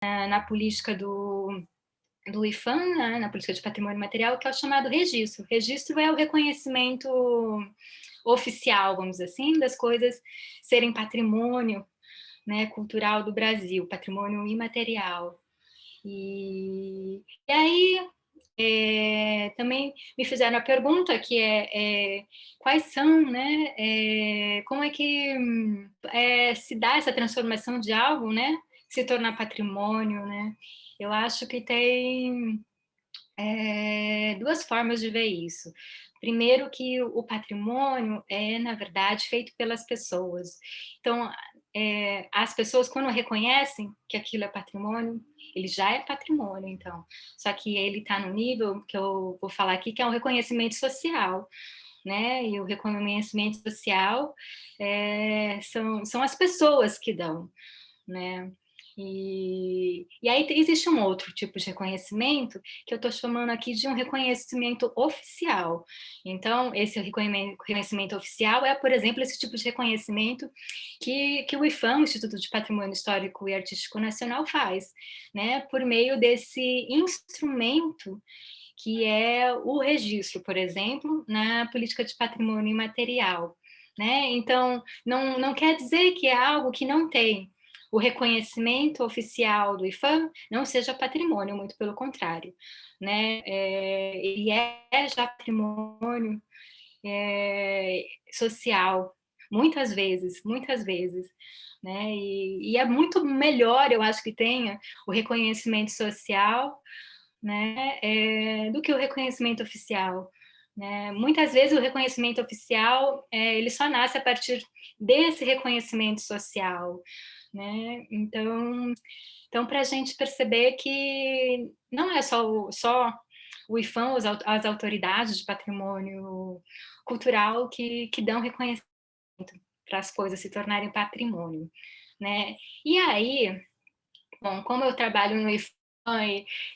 na política do IPHAN, né, na política de patrimônio material, que é o chamado registro. O registro é o reconhecimento oficial, vamos dizer assim, das coisas serem patrimônio, né, cultural do Brasil, patrimônio imaterial. E aí também me fizeram a pergunta que quais são, né, como é que se dá essa transformação de algo, né, se tornar patrimônio, né? Eu acho que tem duas formas de ver isso. Primeiro, que o patrimônio é, na verdade, feito pelas pessoas. Então, as pessoas, quando reconhecem que aquilo é patrimônio, ele já é patrimônio, então. Só que ele está no nível que eu vou falar aqui, que é um reconhecimento social, né? E o reconhecimento social são as pessoas que dão, né? E aí existe um outro tipo de reconhecimento que eu estou chamando aqui de um reconhecimento oficial. Então, esse reconhecimento oficial é, por exemplo, esse tipo de reconhecimento que o IPHAN, o Instituto de Patrimônio Histórico e Artístico Nacional, faz, né, por meio desse instrumento que é o registro, por exemplo, na política de patrimônio imaterial. Né? Então, não quer dizer que é algo que não tem o reconhecimento oficial do IPHAN não seja patrimônio, muito pelo contrário. Né? Ele é já patrimônio social, muitas vezes. Né? E é muito melhor, eu acho que tenha o reconhecimento social, né, do que o reconhecimento oficial. Né? Muitas vezes o reconhecimento oficial ele só nasce a partir desse reconhecimento social. Né? Então para a gente perceber que não é só o IPHAN, as autoridades de patrimônio cultural que dão reconhecimento para as coisas se tornarem patrimônio. Né? E aí, bom, como eu trabalho no IPHAN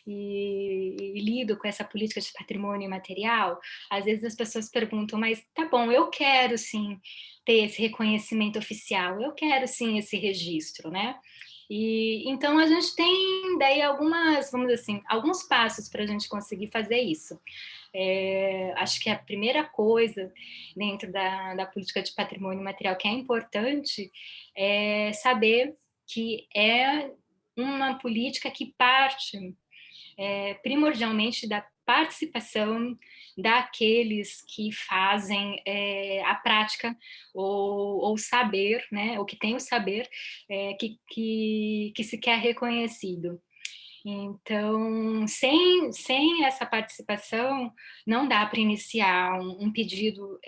e lido com essa política de patrimônio imaterial, às vezes as pessoas perguntam, mas tá bom, eu quero sim ter esse reconhecimento oficial, eu quero sim esse registro, né? E então a gente tem daí vamos dizer assim, alguns passos para a gente conseguir fazer isso. Acho que a primeira coisa dentro da política de patrimônio material que é importante é saber que é uma política que parte primordialmente da participação daqueles que fazem a prática ou saber, né, ou que tem o saber que se quer reconhecido. Então, sem essa participação, não dá para iniciar um pedido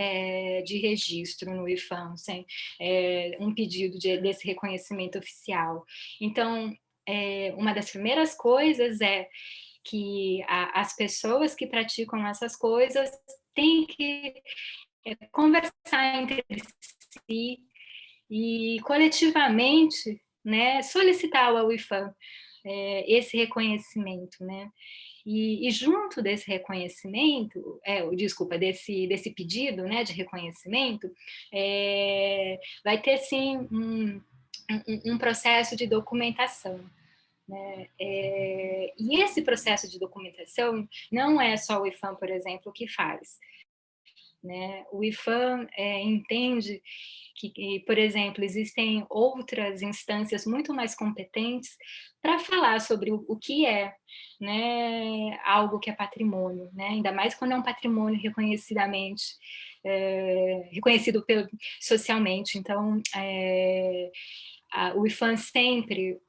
de registro no IPHAN, sem um pedido desse reconhecimento oficial. Então, uma das primeiras coisas é que as pessoas que praticam essas coisas têm que conversar entre si e coletivamente, né, solicitar ao IPHAN esse reconhecimento, né? E junto desse reconhecimento, desculpa, desse pedido, né, de reconhecimento, vai ter sim um processo de documentação. Né? E esse processo de documentação não é só o IPHAN, por exemplo, que faz. Né? O IPHAN entende que, por exemplo, existem outras instâncias muito mais competentes para falar sobre o que é, né, algo que é patrimônio, né? Ainda mais quando é um patrimônio reconhecidamente reconhecido socialmente. Então, o IPHAN sempre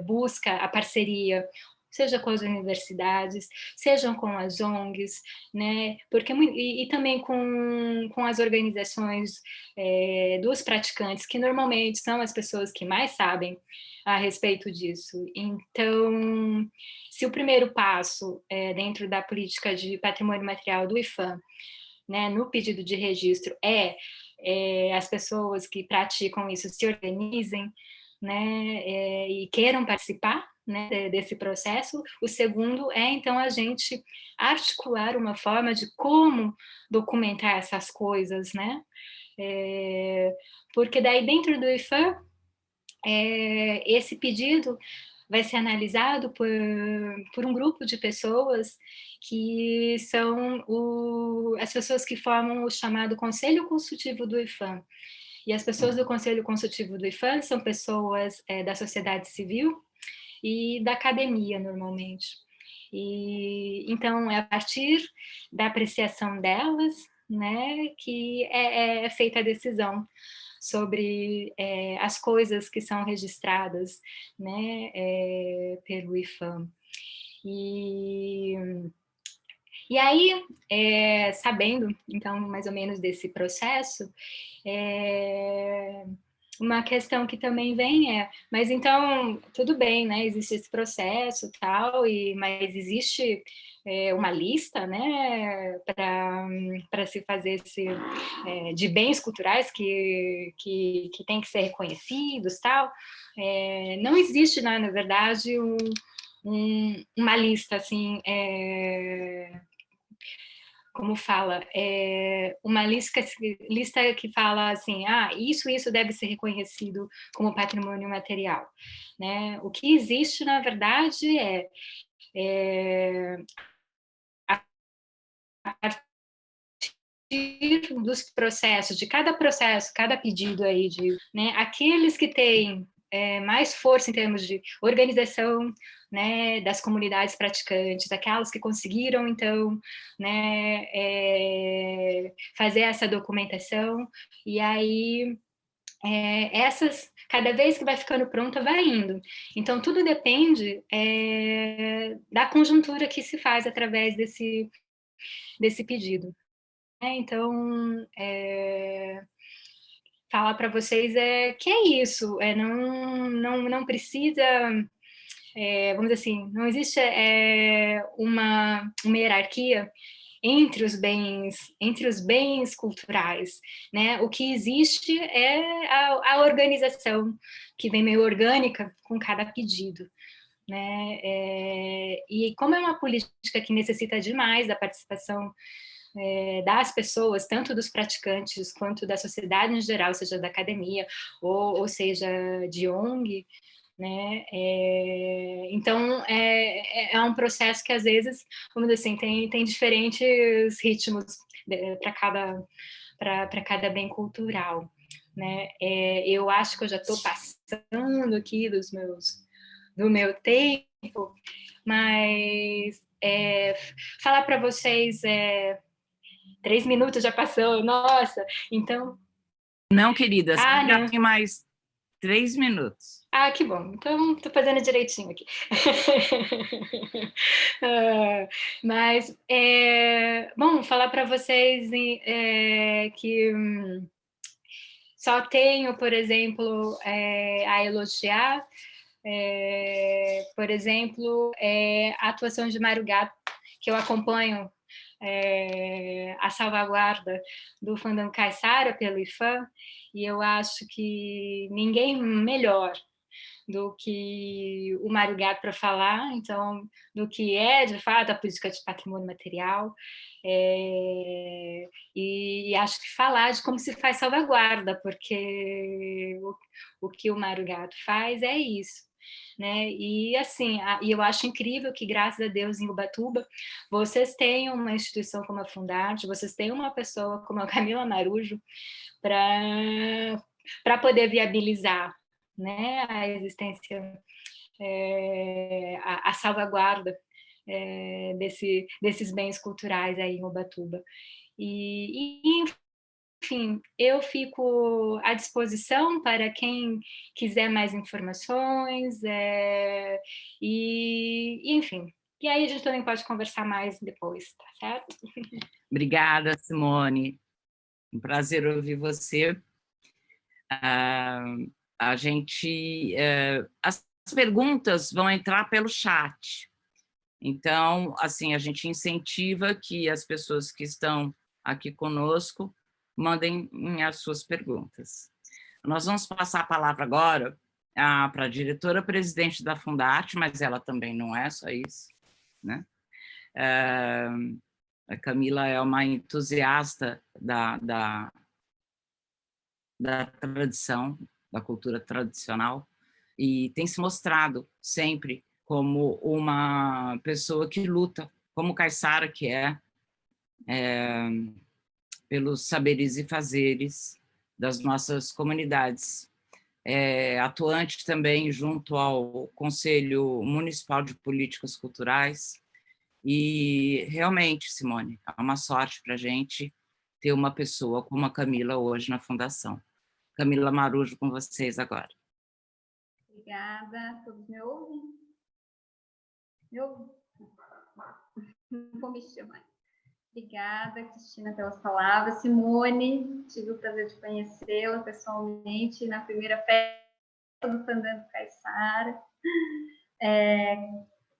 busca a parceria, seja com as universidades, sejam com as ONGs, né? Porque, e também com as organizações dos praticantes, que normalmente são as pessoas que mais sabem a respeito disso. Então, se o primeiro passo dentro da política de patrimônio material do IPHAN, né, no pedido de registro, as pessoas que praticam isso se organizem, né, e queiram participar, né, desse processo. O segundo então a gente articular uma forma de como documentar essas coisas, né? Porque daí dentro do IPHAN esse pedido vai ser analisado por um grupo de pessoas que são as pessoas que formam o chamado Conselho Consultivo do IPHAN. E as pessoas do Conselho Consultivo do IPHAN são pessoas da sociedade civil e da academia, normalmente. E então é a partir da apreciação delas, né, que é feita a decisão sobre as coisas que são registradas, né, pelo IPHAN. E aí, sabendo, então, mais ou menos desse processo, uma questão que também vem mas então, tudo bem, né, existe esse processo e tal, mas existe uma lista, né, para se fazer de bens culturais que tem que ser reconhecidos tal. Não existe, né, na verdade, uma lista assim, como fala, uma lista que fala assim, isso deve ser reconhecido como patrimônio material, né? O que existe, na verdade, a partir dos processos, de cada processo, cada pedido aí, né, aqueles que têm mais força em termos de organização, né, das comunidades praticantes, aquelas que conseguiram, então, né, fazer essa documentação, e aí cada vez que vai ficando pronta, vai indo. Então, tudo depende da conjuntura que se faz através desse pedido. Então, falar para vocês que é isso, não precisa, vamos dizer assim, não existe uma hierarquia entre os bens culturais, né? O que existe é a organização, que vem meio orgânica com cada pedido. Né? E como é uma política que necessita demais da participação das pessoas, tanto dos praticantes quanto da sociedade em geral, seja da academia ou seja de ONG, né? Então é um processo que às vezes, vamos dizer assim, tem diferentes ritmos para cada bem cultural, né? Eu acho que eu já estou passando aqui do meu tempo, mas falar para vocês 3 minutos já passou, nossa, então... Não, querida, você já não. tem mais 3 minutos. Que bom, então estou fazendo direitinho aqui. Mas, bom, falar para vocês que só tenho, por exemplo, a elogiar, por exemplo, a atuação de Mário Gato, que eu acompanho a salvaguarda do Fandango Caiçara pelo IPHAN, e eu acho que ninguém melhor do que o Mário Gato para falar, então, do que de fato, a política de patrimônio material, e acho que falar de como se faz salvaguarda, porque o que o Mário Gato faz é isso. Né? E assim, e eu acho incrível que, graças a Deus, em Ubatuba, vocês tenham uma instituição como a Fundarte, vocês tenham uma pessoa como a Camila Marujo para poder viabilizar, né, a existência, a salvaguarda desses bens culturais aí em Ubatuba. Enfim, eu fico à disposição para quem quiser mais informações, enfim. E aí a gente também pode conversar mais depois, tá certo? Obrigada, Simone. Um prazer ouvir você. A gente... as perguntas vão entrar pelo chat. Então, assim, a gente incentiva que as pessoas que estão aqui conosco mandem as suas perguntas. Nós vamos passar a palavra agora para a diretora-presidente da Fundarte, mas ela também não é só isso, né? A Camila é uma entusiasta da tradição, da cultura tradicional, e tem se mostrado sempre como uma pessoa que luta, como Caiçara, que pelos saberes e fazeres das nossas comunidades. Atuante também junto ao Conselho Municipal de Políticas Culturais. E realmente, Simone, é uma sorte para a gente ter uma pessoa como a Camila hoje na Fundação. Camila Marujo, com vocês agora. Obrigada. Todos me ouvem? Me ouvem? Não vou me chamar. Obrigada, Cristina, pelas palavras. Simone, tive o prazer de conhecê-la pessoalmente na primeira festa do Fandango Caiçara.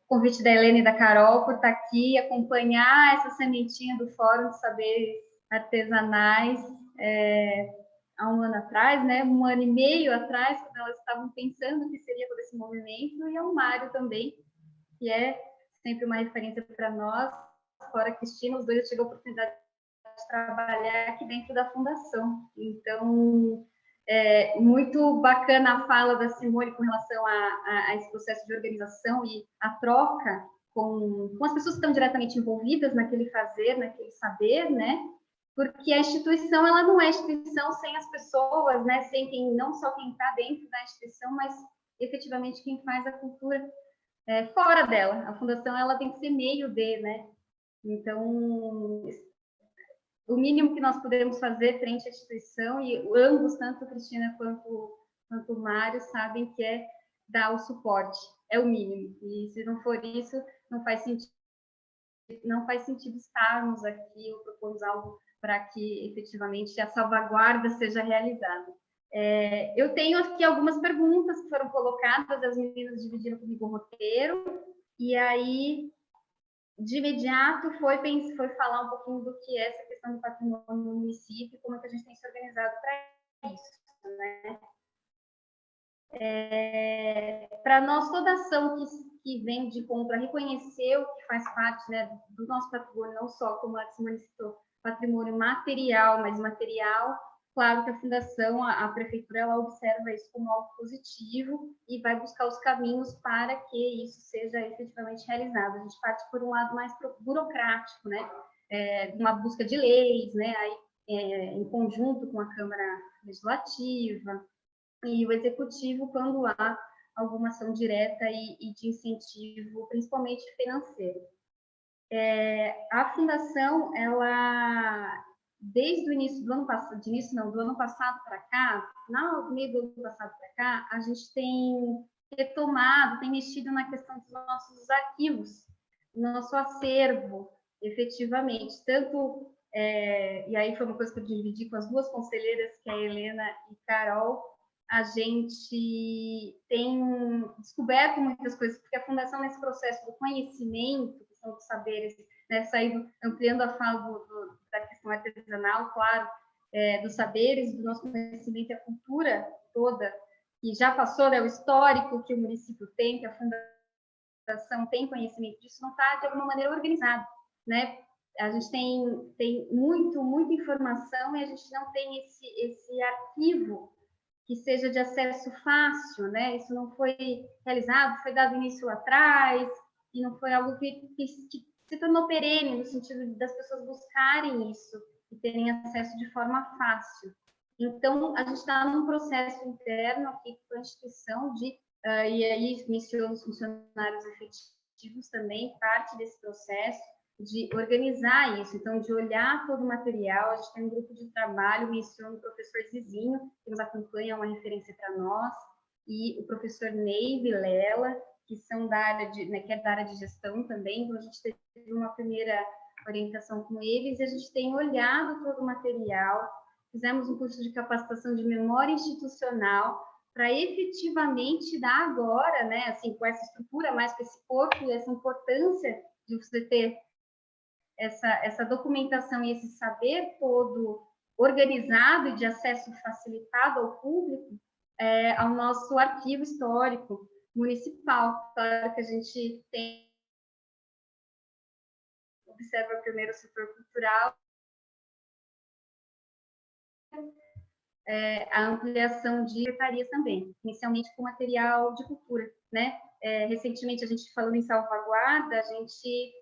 Convite da Helena e da Carol por estar aqui, acompanhar essa sementinha do Fórum de Saberes Artesanais há um ano atrás, né? Um ano e meio atrás, quando elas estavam pensando o que seria todo esse movimento, e ao Mário também, que é sempre uma referência para nós. Fora a Cristina, os dois eu tive a oportunidade de trabalhar aqui dentro da Fundação. Então, muito bacana a fala da Simone com relação a esse processo de organização e a troca com as pessoas que estão diretamente envolvidas naquele fazer, naquele saber, né? Porque a instituição, ela não é instituição sem as pessoas, né? Sem quem, não só quem está dentro da instituição, mas efetivamente quem faz a cultura fora dela. A Fundação, ela tem que ser meio de, né? Então, o mínimo que nós podemos fazer frente à instituição, e ambos, tanto a Cristina quanto o Mário, sabem que é dar o suporte, é o mínimo. E se não for isso, não faz sentido estarmos aqui ou propormos algo para que efetivamente a salvaguarda seja realizada. Eu tenho aqui algumas perguntas que foram colocadas, as meninas dividiram comigo o roteiro, e aí de imediato foi falar um pouquinho do que é essa questão do patrimônio no município, como é que a gente tem se organizado para isso, né? Para nós, toda ação que vem de encontro a reconhecer o que faz parte, né, do nosso patrimônio, não só, como a Simone citou, patrimônio material, mas material, claro que a Fundação, a Prefeitura, ela observa isso como algo positivo e vai buscar os caminhos para que isso seja efetivamente realizado. A gente parte por um lado mais burocrático, né? Uma busca de leis, né? Aí, em conjunto com a Câmara Legislativa e o Executivo, quando há alguma ação direta e de incentivo, principalmente financeiro. A Fundação, ela, desde o início do ano passado, do ano passado para cá, no meio do ano passado para cá, a gente tem retomado, tem mexido na questão dos nossos arquivos, nosso acervo, efetivamente, tanto, e aí foi uma coisa que eu dividi com as duas conselheiras, que é a Helena e Carol, a gente tem descoberto muitas coisas, porque a Fundação, nesse processo do conhecimento, dos saberes, né, ampliando a fala da questão artesanal, claro, dos saberes, do nosso conhecimento e a cultura toda, que já passou, né, o histórico que o município tem, que a Fundação tem conhecimento disso, não está, de alguma maneira, organizado, né? A gente tem muita informação e a gente não tem esse arquivo que seja de acesso fácil, né? Isso não foi realizado, foi dado início lá atrás, e não foi algo que se tornou perene, no sentido das pessoas buscarem isso e terem acesso de forma fácil. Então, a gente está num processo interno aqui com a instituição e aí menciono os funcionários efetivos também, parte desse processo, de organizar isso, então, de olhar todo o material. A gente tem um grupo de trabalho, menciono o professor Zizinho, que nos acompanha, uma referência para nós, e o professor Ney Vilela, que são da área que é da área de gestão também. Então, a gente teve uma primeira orientação com eles, e a gente tem olhado todo o material, fizemos um curso de capacitação de memória institucional, para efetivamente dar agora, né, assim, com essa estrutura, mais com esse corpo e essa importância de você ter essa documentação e esse saber todo organizado e de acesso facilitado ao público, ao nosso arquivo histórico municipal. Claro que a gente observa primeiro o setor cultural, a ampliação de secretarias também, inicialmente com material de cultura, né? Recentemente, a gente falando em salvaguarda, a gente,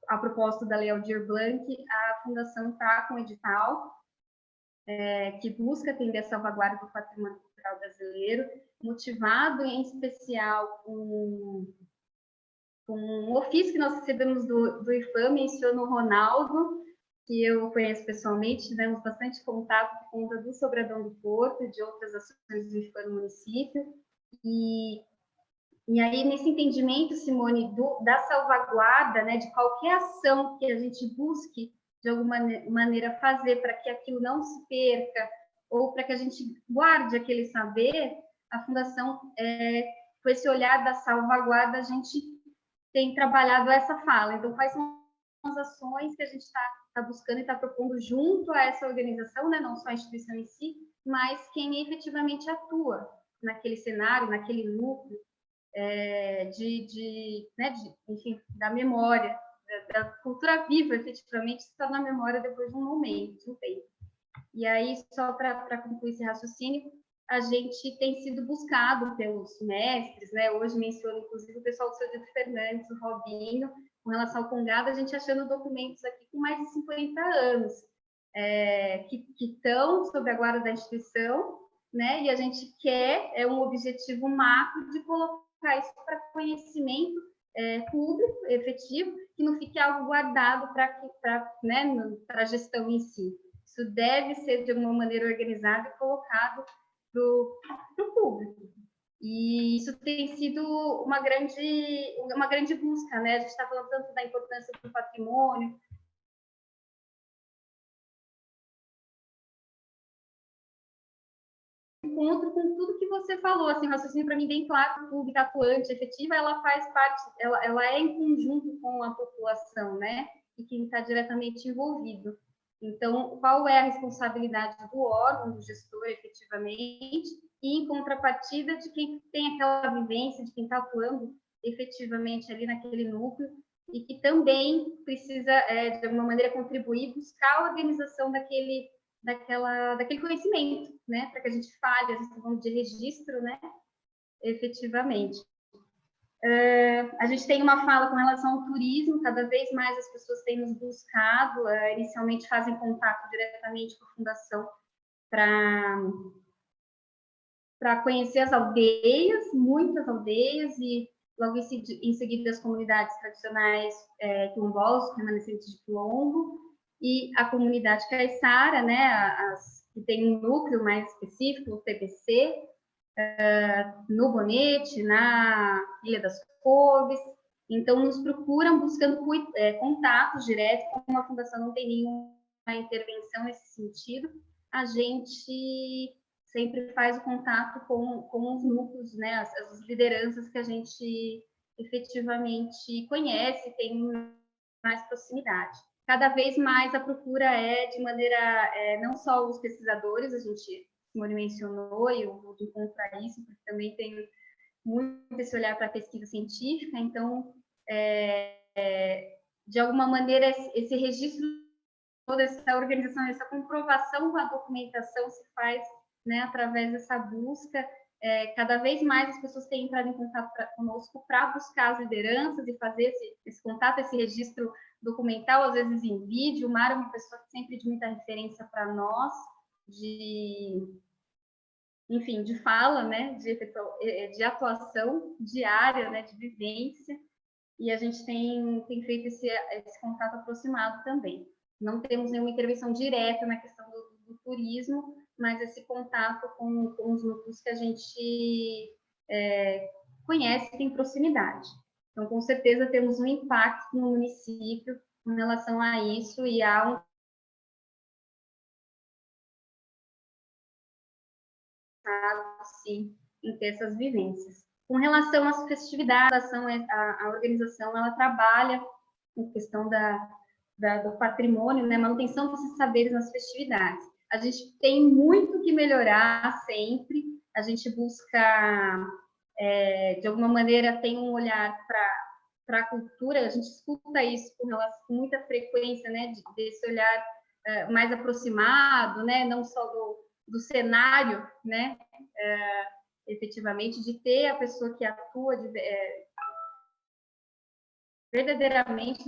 a propósito da Lei Aldir Blanc, a Fundação está com um edital que busca atender a salvaguarda do patrimônio cultural brasileiro, motivado em especial com um ofício que nós recebemos do IFAM, menciona o Ronaldo, que eu conheço pessoalmente, tivemos bastante contato por conta do Sobradão do Porto e de outras ações do IFAM no município. E aí, nesse entendimento, Simone, da salvaguarda, né, de qualquer ação que a gente busque, de alguma maneira, fazer para que aquilo não se perca, ou para que a gente guarde aquele saber, a Fundação, com esse olhar da salvaguarda, a gente tem trabalhado essa fala. Então, quais são as ações que a gente está buscando e está propondo junto a essa organização, né, não só a instituição em si, mas quem efetivamente atua naquele cenário, naquele núcleo, enfim, da memória, da cultura viva, efetivamente, está na memória depois de um momento, de um tempo. E aí, só para concluir esse raciocínio, a gente tem sido buscado pelos mestres, né? Hoje menciono, inclusive, o pessoal do Seu Dito Fernandes, o Robinho, com relação ao Congado, a gente achando documentos aqui com mais de 50 anos, que estão sob a guarda da instituição, né? E a gente quer, um objetivo macro de colocar isso para conhecimento público, efetivo, que não fique algo guardado para a gestão em si. Isso deve ser, de alguma maneira, organizado e colocado para o público. E isso tem sido uma grande busca, né? A gente está falando tanto da importância do patrimônio, encontro com tudo que você falou, assim, o raciocínio para mim bem claro, pública, atuante, efetiva, ela faz parte, ela é em conjunto com a população, né? E quem está diretamente envolvido. Então, qual é a responsabilidade do órgão, do gestor, efetivamente, e em contrapartida de quem tem aquela vivência, de quem está atuando efetivamente ali naquele núcleo e que também precisa, de alguma maneira, contribuir, buscar a organização daquele conhecimento, né? Para que a gente fale, às vezes, falando de registro, né? Efetivamente. A gente tem uma fala com relação ao turismo, cada vez mais as pessoas têm nos buscado, inicialmente fazem contato diretamente com a Fundação para conhecer as aldeias, muitas aldeias, e logo em seguida as comunidades tradicionais quilombolas, remanescentes de quilombo, e a comunidade caiçara, né, que tem um núcleo mais específico, o TPC, no Bonete, na Ilha das Couves. Então, nos procuram buscando contatos diretos, como a Fundação não tem nenhuma intervenção nesse sentido, a gente sempre faz o contato com os núcleos, né, as lideranças que a gente efetivamente conhece, tem mais proximidade. Cada vez mais a procura de maneira, não só os pesquisadores, a gente, Simone mencionou, e eu vou encontrar isso, porque também tem muito esse olhar para a pesquisa científica, então, de alguma maneira, esse registro, toda essa organização, essa comprovação com a documentação se faz, né, através dessa busca. Cada vez mais as pessoas têm entrado em contato conosco para buscar as lideranças e fazer esse contato, esse registro documental, às vezes em vídeo. O Mário é uma pessoa que sempre de muita referência para nós, enfim, de fala, né, de atuação diária, né, de vivência, e a gente tem feito esse contato aproximado também. Não temos nenhuma intervenção direta na questão do turismo, mas esse contato com os núcleos que a gente conhece e tem proximidade. Então, com certeza, temos um impacto no município em relação a isso, e há sim, em ter essas vivências. Com relação às festividades, a organização ela trabalha em questão do patrimônio, né, manutenção desses saberes nas festividades. A gente tem muito que melhorar sempre, a gente busca, de alguma maneira, tem um olhar para a cultura, a gente escuta isso com muita frequência, né, desse olhar mais aproximado, né? Não só do cenário, né? Efetivamente, de ter a pessoa que atua verdadeiramente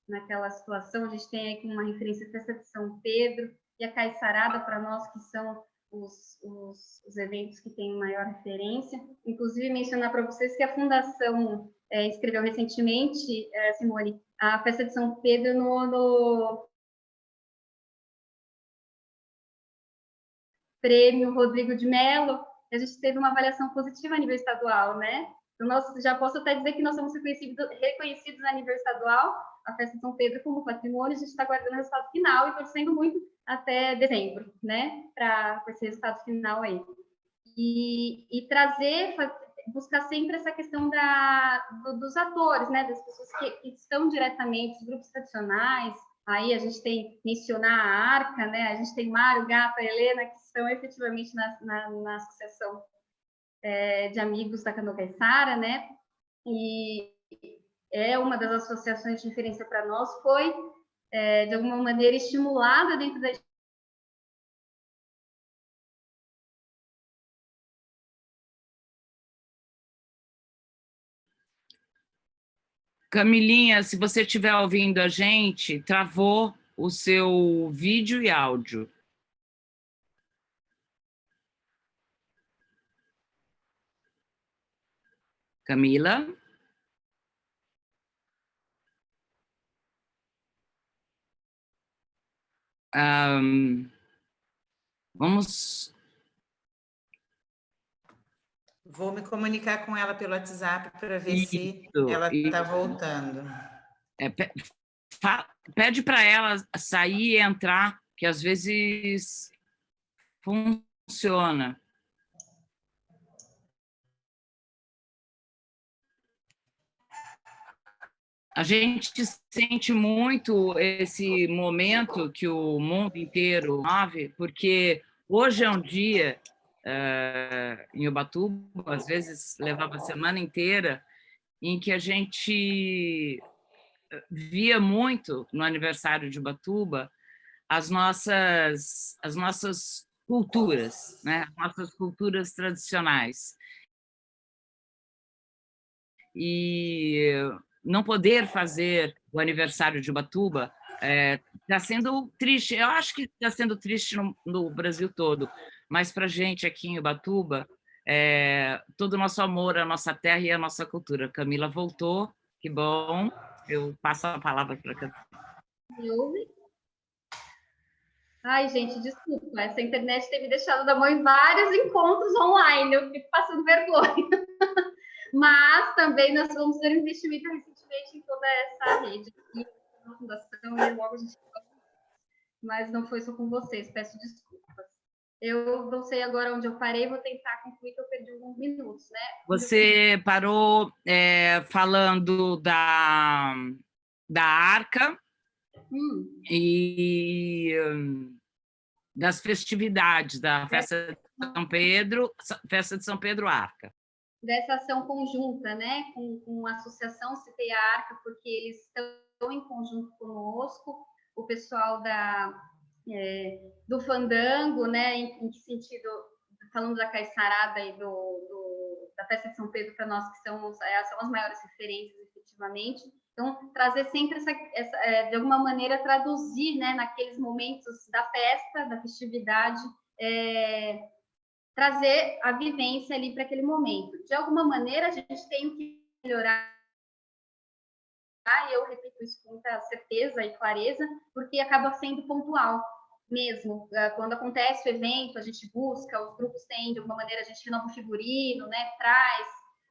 naquela situação. A gente tem aqui uma referência à Festa de São Pedro e a Caiçarada, para nós, que são os eventos que têm maior referência. Inclusive, mencionar para vocês que a Fundação escreveu recentemente, Simone, a Festa de São Pedro no Prêmio Rodrigo de Mello. A gente teve uma avaliação positiva a nível estadual, né? Então, já posso até dizer que nós somos reconhecidos a nível estadual, a Festa de São Pedro, como patrimônio. A gente está guardando o resultado final e torcendo muito até dezembro, né? Para esse resultado final aí. E trazer, buscar sempre essa questão dos atores, né? Das pessoas que estão diretamente, os grupos tradicionais. Aí a gente tem mencionar a Arca, né? A gente tem Mário, Gata, Helena, que estão efetivamente na associação de amigos da Canoa Caiçara, né? E é uma das associações de referência para nós, foi, de alguma maneira, estimulada dentro da Camilinha, se você estiver ouvindo a gente, travou o seu vídeo e áudio. Camila? Vamos... Vou me comunicar com ela pelo WhatsApp para ver se ela está voltando. Pede para ela sair e entrar, que às vezes funciona. A gente sente muito esse momento que o mundo inteiro vive, porque hoje é um dia, em Ubatuba, às vezes levava a semana inteira, em que a gente via muito, no aniversário de Ubatuba, as nossas culturas, né? As nossas culturas tradicionais. E não poder fazer o aniversário de Ubatuba está sendo triste. Eu acho que está sendo triste no Brasil todo, mas para a gente aqui em Ubatuba, todo o nosso amor à nossa terra e à nossa cultura. Camila voltou, que bom. Eu passo a palavra para a Camila. Me ouve? Ai, gente, desculpa, essa internet tem me deixado da mão em vários encontros online, eu fico passando vergonha. Mas também nós vamos ter um investimento recentemente em toda essa rede aqui, na fundação, e logo a gente... Mas não foi só com vocês, peço desculpas. Eu não sei agora onde eu parei, vou tentar concluir, que eu perdi alguns minutos, né? Você parou falando da Arca e das festividades da Festa de São Pedro Arca. Dessa ação conjunta, né, com a associação Citei a Arca, porque eles estão em conjunto conosco, o pessoal do Fandango, né, em que sentido, falando da Caiçarada e da Festa de São Pedro, para nós que são as maiores referências, efetivamente. Então, trazer sempre de alguma maneira, traduzir, né, naqueles momentos da festa, da festividade, trazer a vivência ali para aquele momento. De alguma maneira, a gente tem que melhorar, e eu repito isso com muita certeza e clareza, porque acaba sendo pontual mesmo. Quando acontece o evento, a gente busca, os grupos têm, de alguma maneira, a gente renova o figurino, né, traz,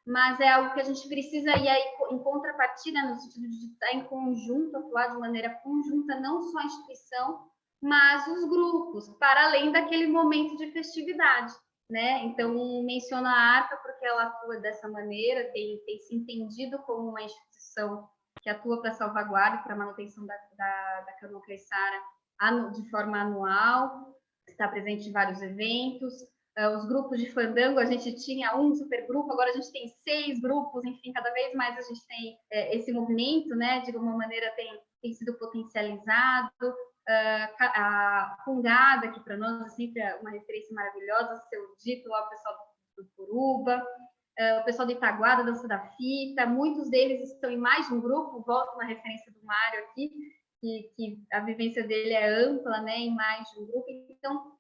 mas é algo que a gente precisa ir aí em contrapartida, no sentido de estar em conjunto, atuar de maneira conjunta, não só a instituição, mas os grupos, para além daquele momento de festividade. Né? Então, menciono a Arca porque ela atua dessa maneira, tem se entendido como uma instituição que atua para salvaguarda e para manutenção da Canoa Caiçara de forma anual, está presente em vários eventos. Os grupos de fandango, a gente tinha um supergrupo, agora a gente tem 6 grupos, enfim, cada vez mais a gente tem esse movimento, né? De alguma maneira tem sido potencializado. a Fungada, que para nós é sempre uma referência maravilhosa, seu Dito, lá o pessoal do Puruba, o pessoal de Itaguara, Dança da Fita, muitos deles estão em mais de um grupo, volto na referência do Mário aqui, que a vivência dele é ampla, né, em mais de um grupo. Então,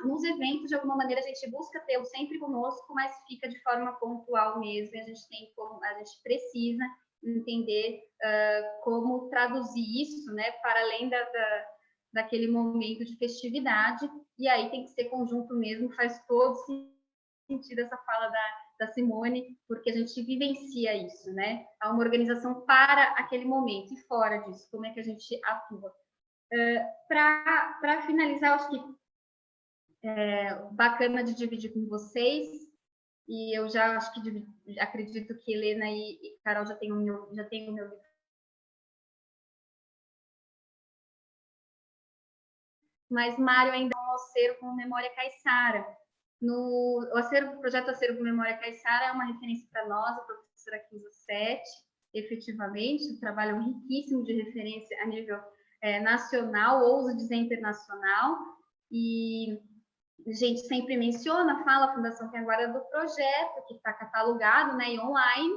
nos eventos, de alguma maneira, a gente busca tê-lo sempre conosco, mas fica de forma pontual mesmo, e a gente precisa entender como traduzir isso, né, para além daquele momento de festividade, e aí tem que ser conjunto mesmo, faz todo sentido essa fala da Simone, porque a gente vivencia isso, né? Há uma organização para aquele momento, e fora disso, como é que a gente atua. Para finalizar, acho que bacana de dividir com vocês, e eu já acho que acredito que Helena e Carol já têm o meu livro. Mas Mário ainda é um acervo Memória Caiçara. O projeto Acervo Memória Caiçara é uma referência para nós, a professora Kisa Sete, efetivamente, um trabalho riquíssimo de referência a nível nacional, ouso dizer internacional, e a gente sempre menciona, fala a Fundação tem a guarda do projeto, que está catalogado, né, e online.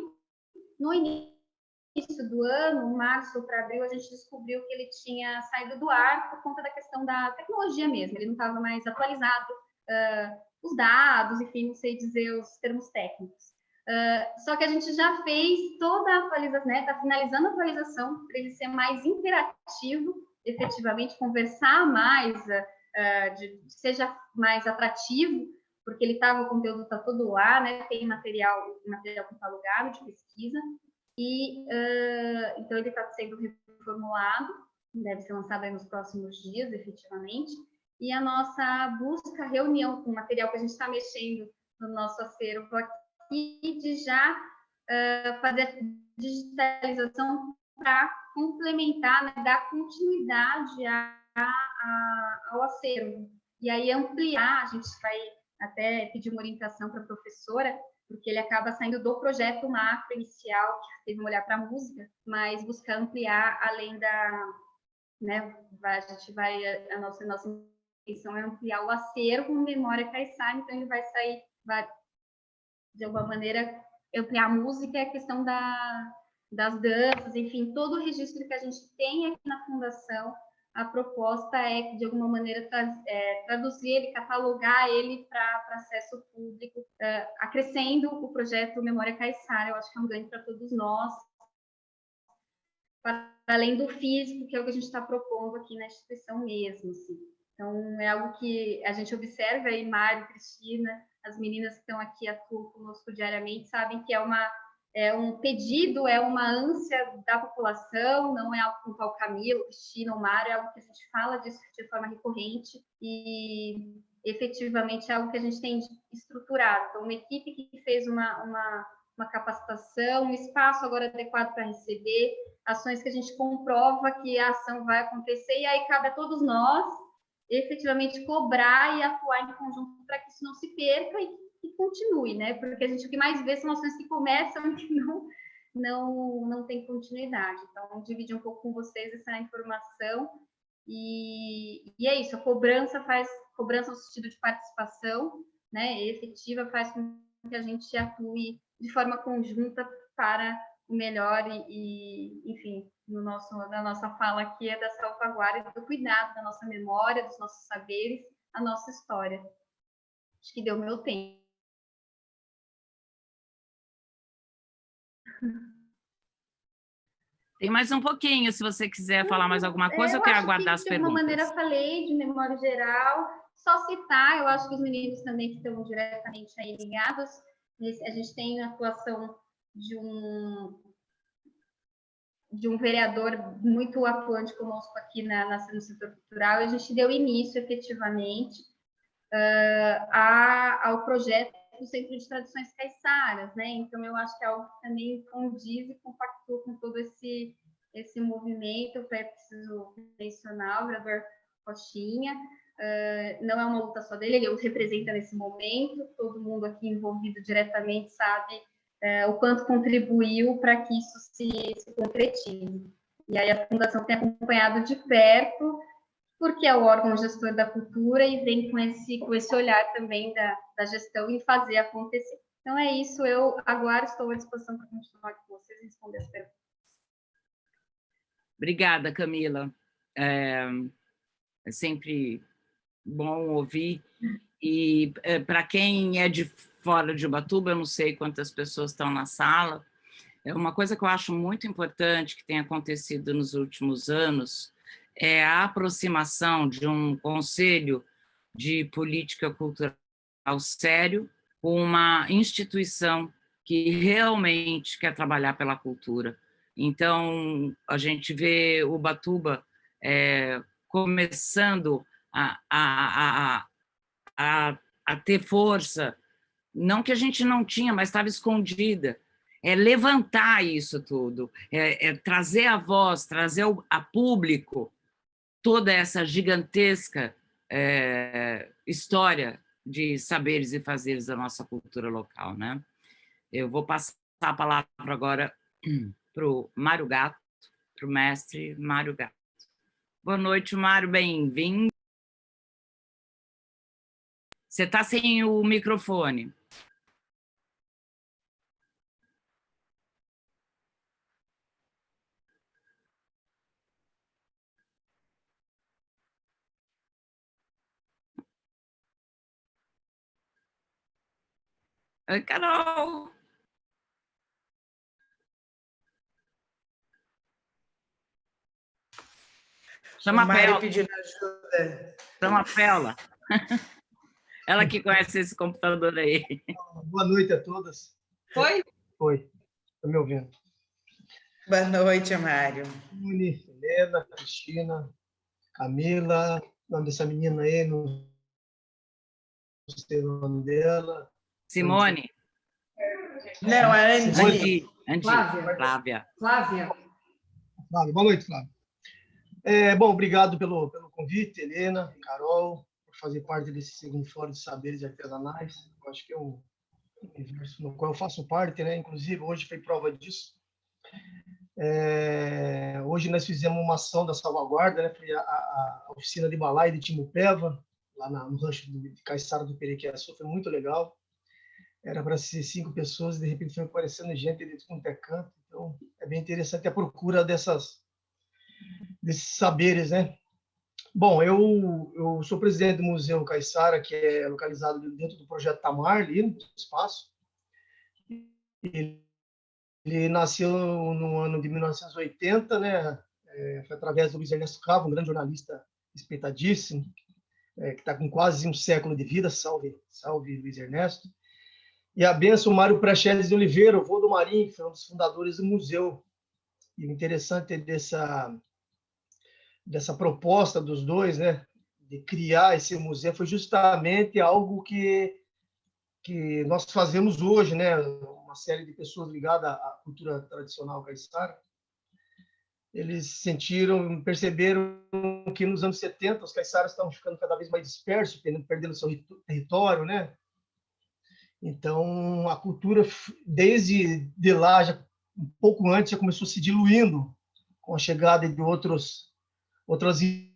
No início do ano, março para abril, a gente descobriu que ele tinha saído do ar por conta da questão da tecnologia mesmo, ele não estava mais atualizado, os dados, enfim, não sei dizer os termos técnicos. Só que a gente já fez toda a atualização, né, está finalizando a atualização para ele ser mais interativo, efetivamente, conversar mais, seja mais atrativo, porque o conteúdo está todo lá, né, tem material catalogado de pesquisa, e então ele está sendo reformulado, deve ser lançado aí nos próximos dias, efetivamente, e a nossa busca, reunião com o material que a gente está mexendo no nosso acervo aqui, de já fazer a digitalização para complementar, né, dar continuidade ao acervo. E aí ampliar, a gente vai até pedir uma orientação para a professora, porque ele acaba saindo do projeto macro inicial, que teve um olhar para a música, mas buscar ampliar além né, a nossa intenção é ampliar o acervo Memória Caiçara, então ele vai de alguma maneira, ampliar a música, a questão das danças, enfim, todo o registro que a gente tem aqui na Fundação, a proposta é, de alguma maneira, traduzir ele, catalogar ele para acesso público, acrescendo o projeto Memória Caiçara. Eu acho que é um ganho para todos nós, para além do físico, que é o que a gente está propondo aqui na instituição mesmo. Assim. Então, é algo que a gente observa aí, Mário, Cristina, as meninas que estão aqui, atuam conosco diariamente, sabem que é um pedido, é uma ânsia da população, não é algo com o Camilo, Cristina ou Mário, é algo que a gente fala disso de forma recorrente e efetivamente é algo que a gente tem estruturado. Então, uma equipe que fez uma capacitação, um espaço agora adequado para receber, ações que a gente comprova que a ação vai acontecer, e aí cabe a todos nós efetivamente cobrar e atuar em conjunto para que isso não se perca e continue, né? Porque o que mais vê são ações que começam e que não tem continuidade. Então, dividir um pouco com vocês essa informação e é isso. A cobrança no sentido de participação, né? Efetiva, faz com que a gente atue de forma conjunta para o melhor enfim, na nossa fala aqui é da salvaguarda, do cuidado da nossa memória, dos nossos saberes, a nossa história. Acho que deu meu tempo. Tem mais um pouquinho, se você quiser falar mais alguma coisa, eu quero aguardar as perguntas. De alguma maneira, falei de memória geral, só citar, eu acho que os meninos também que estão diretamente aí ligados, a gente tem a atuação de um vereador muito atuante conosco aqui no setor cultural, e a gente deu início, efetivamente, ao projeto do Centro de Tradições Caiçaras, né? Então, eu acho que é algo que também condiz e compactua com todo esse movimento. Eu preciso mencionar o vereador Rochinha, não é uma luta só dele, ele os representa nesse momento, todo mundo aqui envolvido diretamente sabe o quanto contribuiu para que isso se concretize. E aí a Fundação tem acompanhado de perto, porque é o órgão gestor da cultura e vem com esse olhar também da gestão em fazer acontecer. Então é isso, eu agora estou à disposição para continuar com vocês e responder as perguntas. Obrigada, Camila. É sempre bom ouvir. E para quem é de fora de Ubatuba, eu não sei quantas pessoas estão na sala, é uma coisa que eu acho muito importante que tem acontecido nos últimos anos é a aproximação de um conselho de política cultural sério com uma instituição que realmente quer trabalhar pela cultura. Então, a gente vê Ubatuba começando a ter força, não que a gente não tinha, mas estava escondida. É levantar isso tudo, trazer a voz, trazer a público toda essa gigantesca história de saberes e fazeres da nossa cultura local, né? Eu vou passar a palavra agora para o Mário Gatto, para o mestre Mário Gatto. Boa noite, Mário, bem-vindo. Você está sem o microfone. Oi, Carol. Chama a Péola. Pedindo ajuda. Chama a Péola. Ela que conhece esse computador aí. Boa noite a todas. Oi? Oi, está me ouvindo? Boa noite, Mário. Uni, Helena, Cristina, Camila, o nome dessa menina aí, não sei o nome dela. Simone. Não, a Andi. Flávia. Flávia, boa noite, Flávia. Bom, obrigado pelo convite, Helena, Carol, por fazer parte desse segundo Fórum de Saberes Artesanais. Eu acho que é um universo no qual eu faço parte, né? Inclusive, hoje foi prova disso. Hoje nós fizemos uma ação da salvaguarda, né? Foi a oficina de balaio de Timupeva, lá no rancho de Caiçara do Perequiaçu, foi muito legal. Era para ser 5 pessoas e de repente foi aparecendo gente de tudo quanto é canto. Então é bem interessante a procura desses saberes, né? Bom, eu sou presidente do Museu Caiçara, que é localizado dentro do projeto Tamar, ali no espaço. Ele nasceu no ano de 1980, né? Foi através do Luiz Ernesto Cravo, um grande jornalista respeitadíssimo, que está com quase um século de vida, salve Luiz Ernesto. E a benção Mário Praxedes de Oliveira, o vô do Marinho, que foi um dos fundadores do museu. E o interessante dessa proposta dos dois, né, de criar esse museu, foi justamente algo que nós fazemos hoje, né, uma série de pessoas ligadas à cultura tradicional caiçara. Eles perceberam que nos anos 70 os caiçaras estavam ficando cada vez mais dispersos, perdendo seu território, né? Então, a cultura, desde lá, já, um pouco antes, já começou se diluindo com a chegada de outras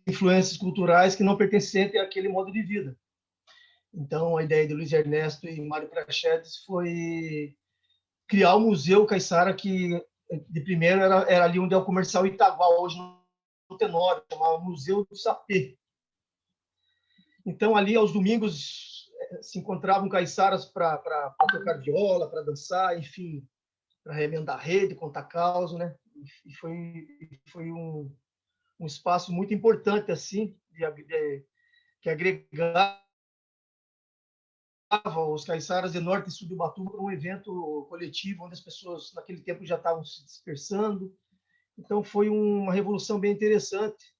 influências culturais que não pertencem àquele modo de vida. Então, a ideia de Luiz Ernesto e Mário Praxedes foi criar o Museu Caiçara, que de primeiro era ali onde é o Comercial Itaguá, hoje no Tenório, chamava Museu do Sapê. Então, ali, aos domingos, se encontravam caiçaras para tocar viola, para dançar, enfim, para remendar rede, contar causa, né? E foi um espaço muito importante, assim, que agregava os caiçaras de Norte e Sul de Ubatuba para um evento coletivo, onde as pessoas, naquele tempo, já estavam se dispersando. Então, foi uma revolução bem interessante,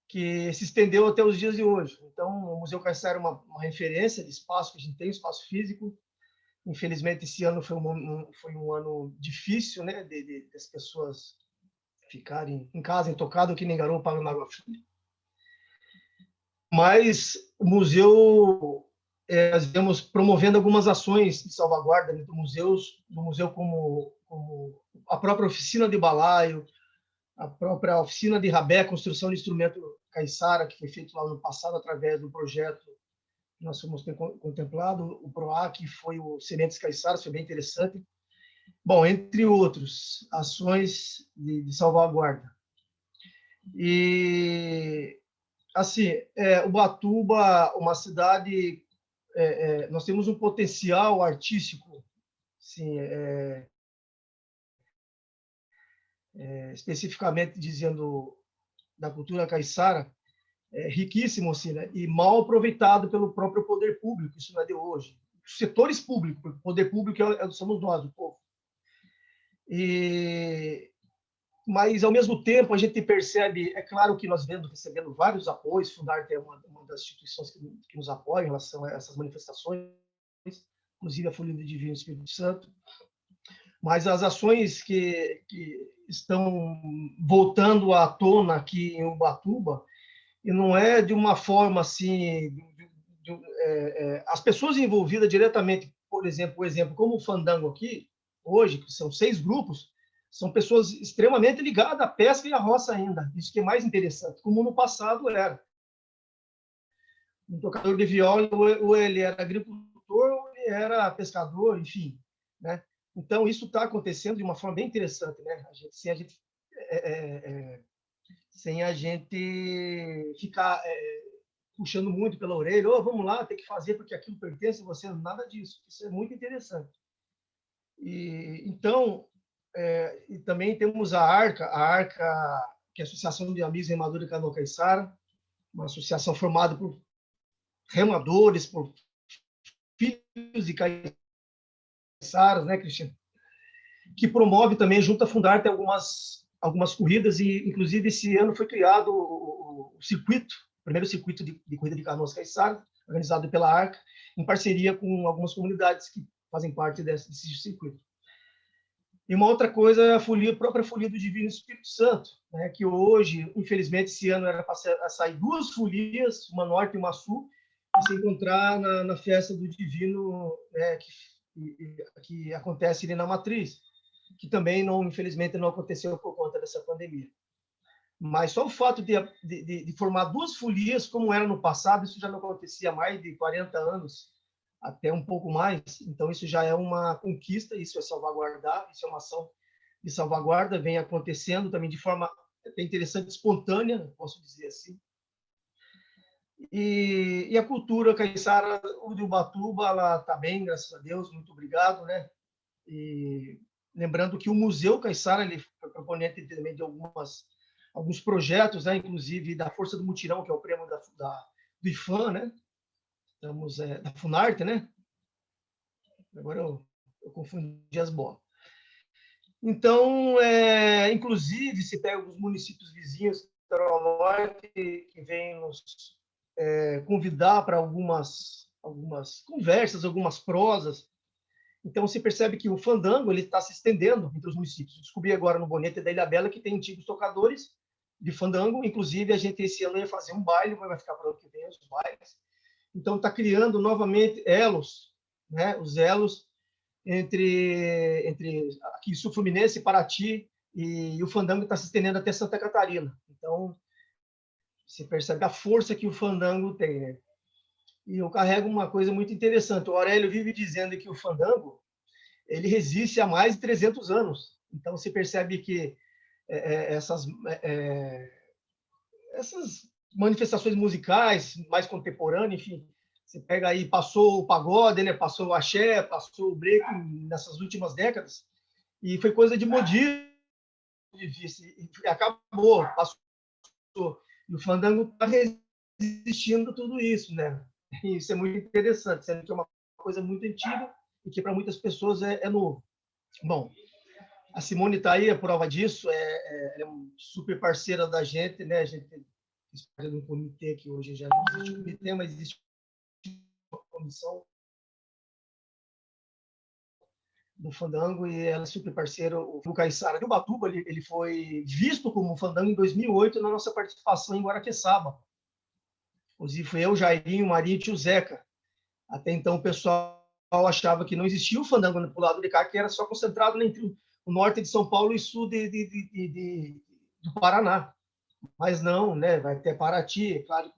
que se estendeu até os dias de hoje. Então, o Museu Caiçara é uma referência de espaço que a gente tem, espaço físico. Infelizmente, esse ano foi um ano difícil, né, das pessoas ficarem em casa, intocado, que nem garoto pagando água fria. Mas o museu, nós vemos promovendo algumas ações de salvaguarda do museu como a própria oficina de balaio, a própria oficina de rabé, construção de instrumento caiçara, que foi feito lá no passado através do projeto que nós fomos contemplado, o PROAC, foi o Sementes Caiçaras, foi bem interessante. Bom, entre outros, ações de salvaguarda. E, assim, Ubatuba, uma cidade, nós temos um potencial artístico, assim, especificamente dizendo da cultura caiçara, riquíssimo, assim, né? E mal aproveitado pelo próprio poder público, isso não é de hoje. Os setores públicos, o poder público somos nós, o povo. Mas, ao mesmo tempo, a gente percebe, é claro que nós vemos recebendo vários apoios, Fundarte é uma das instituições que nos apoia em relação a essas manifestações, inclusive a Folha do Divino Espírito Santo, mas as ações que estão voltando à tona aqui em Ubatuba, e não é de uma forma assim, as pessoas envolvidas diretamente, por exemplo, como o Fandango aqui, hoje, que são 6 grupos, são pessoas extremamente ligadas à pesca e à roça ainda. Isso que é mais interessante, como no passado era. Um tocador de viola, ou ele era agricultor, ou ele era pescador, enfim, né? Então, isso está acontecendo de uma forma bem interessante, né? Sem a gente ficar puxando muito pela orelha, vamos lá, tem que fazer porque aquilo pertence a você, nada disso. Isso é muito interessante. Então, e também temos a ARCA, que é a Associação de Amigos Remadores de Canoa Caiçara, uma associação formada por remadores, por filhos de caiçaras, né, Cristiano? Que promove também, junto à Fundarte, algumas corridas, e inclusive esse ano foi criado o primeiro circuito de corrida de canoas caiçara, organizado pela ARCA, em parceria com algumas comunidades que fazem parte desse circuito. E uma outra coisa é a própria Folia do Divino Espírito Santo, né, que hoje, infelizmente, esse ano era para sair 2 folias, uma norte e uma sul, e se encontrar na festa do Divino, né, que acontece ali na Matriz, que também, infelizmente, não aconteceu por conta dessa pandemia. Mas só o fato de formar 2 folias, como era no passado, isso já não acontecia há mais de 40 anos, até um pouco mais. Então, isso já é uma conquista, isso é salvaguardar, isso é uma ação de salvaguarda, vem acontecendo também de forma até interessante, espontânea, posso dizer assim. E a cultura caiçara de Ubatuba, ela está bem, graças a Deus, muito obrigado, né? E lembrando que o Museu Caiçara, ele foi proponente também de alguns projetos, né? Inclusive da Força do Mutirão, que é o prêmio do IFAM, né? Estamos da Funarte, né? Agora eu confundi as bolas. Então, inclusive, se pega os municípios vizinhos do Norte, que vêm nos convidar para algumas conversas, algumas prosas. Então, se percebe que o fandango está se estendendo entre os municípios. Descobri agora no Bonete da Ilhabela que tem antigos tocadores de fandango. Inclusive, a gente esse ano ia fazer um baile, vai ficar para o ano que vem os bailes. Então, está criando novamente elos, né? Os elos entre aqui Sul Fluminense, Paraty, e o fandango está se estendendo até Santa Catarina. Então, você percebe a força que o fandango tem, né? E eu carrego uma coisa muito interessante. O Aurélio vive dizendo que o fandango ele resiste há mais de 300 anos. Então, você percebe que essas manifestações musicais mais contemporâneas, enfim, você pega aí, passou o pagode, né? Passou o axé, passou o break nessas últimas décadas, e foi coisa de modismo, e acabou, passou. E o fandango está resistindo a tudo isso, né? E isso é muito interessante, sendo que é uma coisa muito antiga e que para muitas pessoas é novo. Bom, a Simone está aí, a prova disso, é uma super parceira da gente, né? A gente fez parte de um comitê que hoje já não existe comitê, mas existe uma comissão do fandango, e ela é super parceira. O Caiçara de Ubatuba, ele foi visto como fandango em 2008 na nossa participação em Guaraqueçaba. Inclusive, foi eu, Jairinho, Marinho e Tio Zeca. Até então, o pessoal achava que não existia o fandango para o lado de cá, que era só concentrado entre o norte de São Paulo e sul de do Paraná. Mas não, né? Vai ter Paraty, é claro,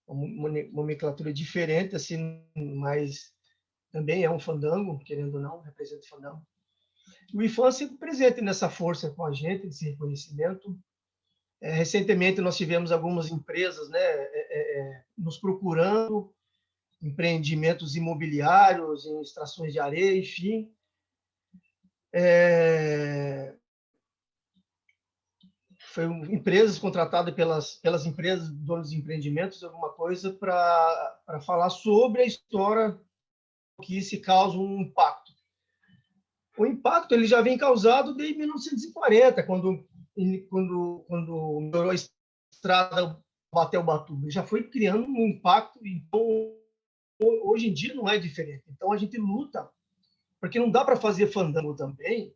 com uma nomenclatura diferente, assim, mas também é um fandango, querendo ou não, representa o fandango. O IFAM sempre presente nessa força com a gente, nesse reconhecimento. Recentemente nós tivemos algumas empresas, né, nos procurando, empreendimentos imobiliários, em extrações de areia, enfim. Foi empresas contratadas pelas empresas, donos de empreendimentos, alguma coisa para falar sobre a história que se causa um impacto. O impacto ele já vem causado desde 1940, quando melhorou a estrada Batel-Batuba. Já foi criando um impacto, então hoje em dia não é diferente. Então a gente luta, porque não dá para fazer fandango também.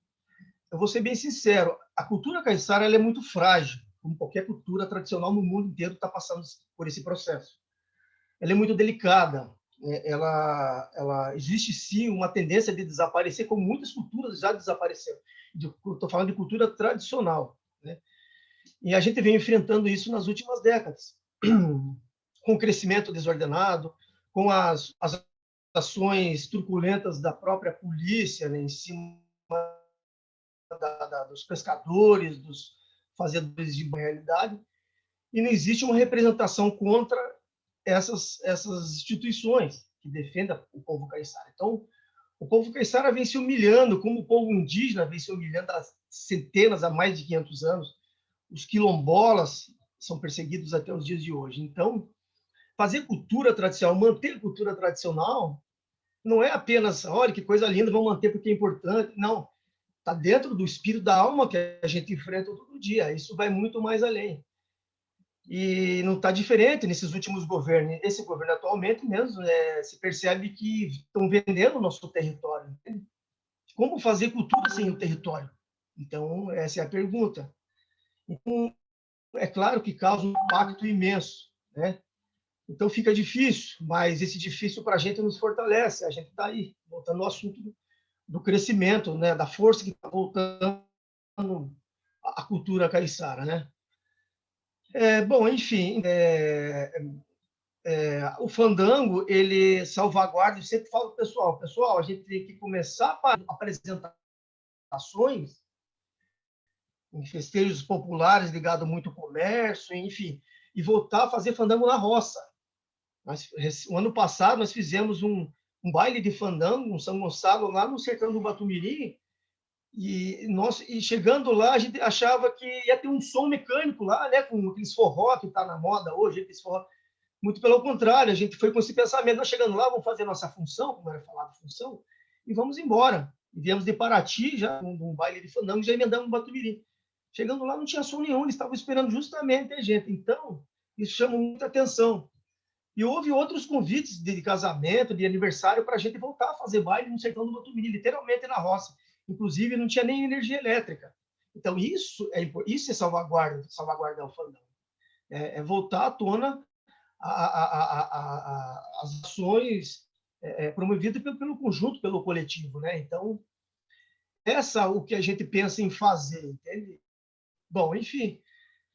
Eu vou ser bem sincero, a cultura caiçara ela é muito frágil, como qualquer cultura tradicional no mundo inteiro está passando por esse processo. Ela é muito delicada, ela existe sim uma tendência de desaparecer, como muitas culturas já desapareceram. Estou falando de cultura tradicional, né? E a gente vem enfrentando isso nas últimas décadas, com o crescimento desordenado, com as ações truculentas da própria polícia, né, em cima dos pescadores, dos fazedores de realidade, e não existe uma representação contra essas instituições que defendem o povo caiçara. Então, o povo caiçara vem se humilhando, como o povo indígena vem se humilhando há centenas, há mais de 500 anos. Os quilombolas são perseguidos até os dias de hoje. Então, fazer cultura tradicional, manter cultura tradicional, não é apenas, olha que coisa linda, vamos manter porque é importante. Não, está dentro do espírito da alma que a gente enfrenta todo dia. Isso vai muito mais além. E não está diferente nesses últimos governos. Esse governo atualmente mesmo se percebe que estão vendendo o nosso território. Entende? Como fazer cultura sem o território? Então, essa é a pergunta. Então, é claro que causa um impacto imenso, né? Então fica difícil, mas esse difícil para a gente nos fortalece. A gente está aí, voltando ao assunto do crescimento, né? Da força que está voltando à cultura caiçara, né? Bom, enfim, o fandango, ele salvaguarda, eu sempre falo para o pessoal, a gente tem que começar a apresentar ações em festejos populares ligados muito ao comércio, enfim, e voltar a fazer fandango na roça. O ano passado nós fizemos um baile de fandango, um São Gonçalo, lá no sertão do Batumirim, e chegando lá, a gente achava que ia ter um som mecânico lá, né, com aqueles forró que está na moda hoje, aqueles forró. Muito pelo contrário, a gente foi com esse pensamento, nós chegando lá, vamos fazer nossa função, como era falado, função, e vamos embora. E viemos de Paraty, já um baile de fandango, já emendamos no Batumirim. Chegando lá, não tinha som nenhum, eles estavam esperando justamente a gente. Então, isso chama muita atenção. E houve outros convites de casamento, de aniversário, para a gente voltar a fazer baile no sertão do Batumirim, literalmente na roça. Inclusive, não tinha nem energia elétrica. Então, isso é salvaguardar o fandango. É voltar à tona as ações promovidas pelo conjunto, pelo coletivo, né? Então, o que a gente pensa em fazer, entende? Bom, enfim,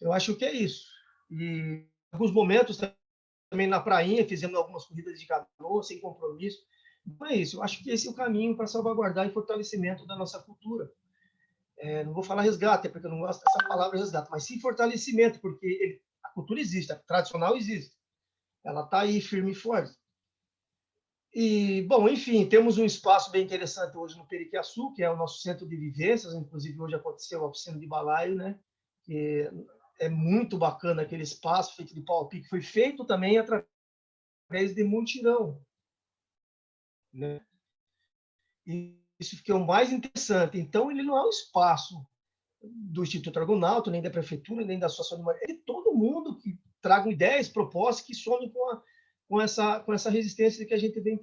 eu acho que é isso. E em alguns momentos também na prainha fizemos algumas corridas de canoa sem compromisso. Então é isso. Eu acho que esse é o caminho para salvaguardar e fortalecimento da nossa cultura. Não vou falar resgate, porque eu não gosto dessa palavra resgate, mas sim fortalecimento, porque a cultura existe, a tradicional existe. Ela está aí firme e forte. E, bom, enfim, temos um espaço bem interessante hoje no Periquiaçu, que é o nosso centro de vivências. Inclusive, hoje aconteceu a oficina de balaio, né? Que é muito bacana aquele espaço feito de pau-a-pique. Foi feito também através de mutirão, né? E isso que é o mais interessante. Então, ele não é um espaço do Instituto Argonauta, nem da prefeitura, nem da Associação de Moradia, é de todo mundo que traga ideias, propostas que somem com essa resistência que a gente vem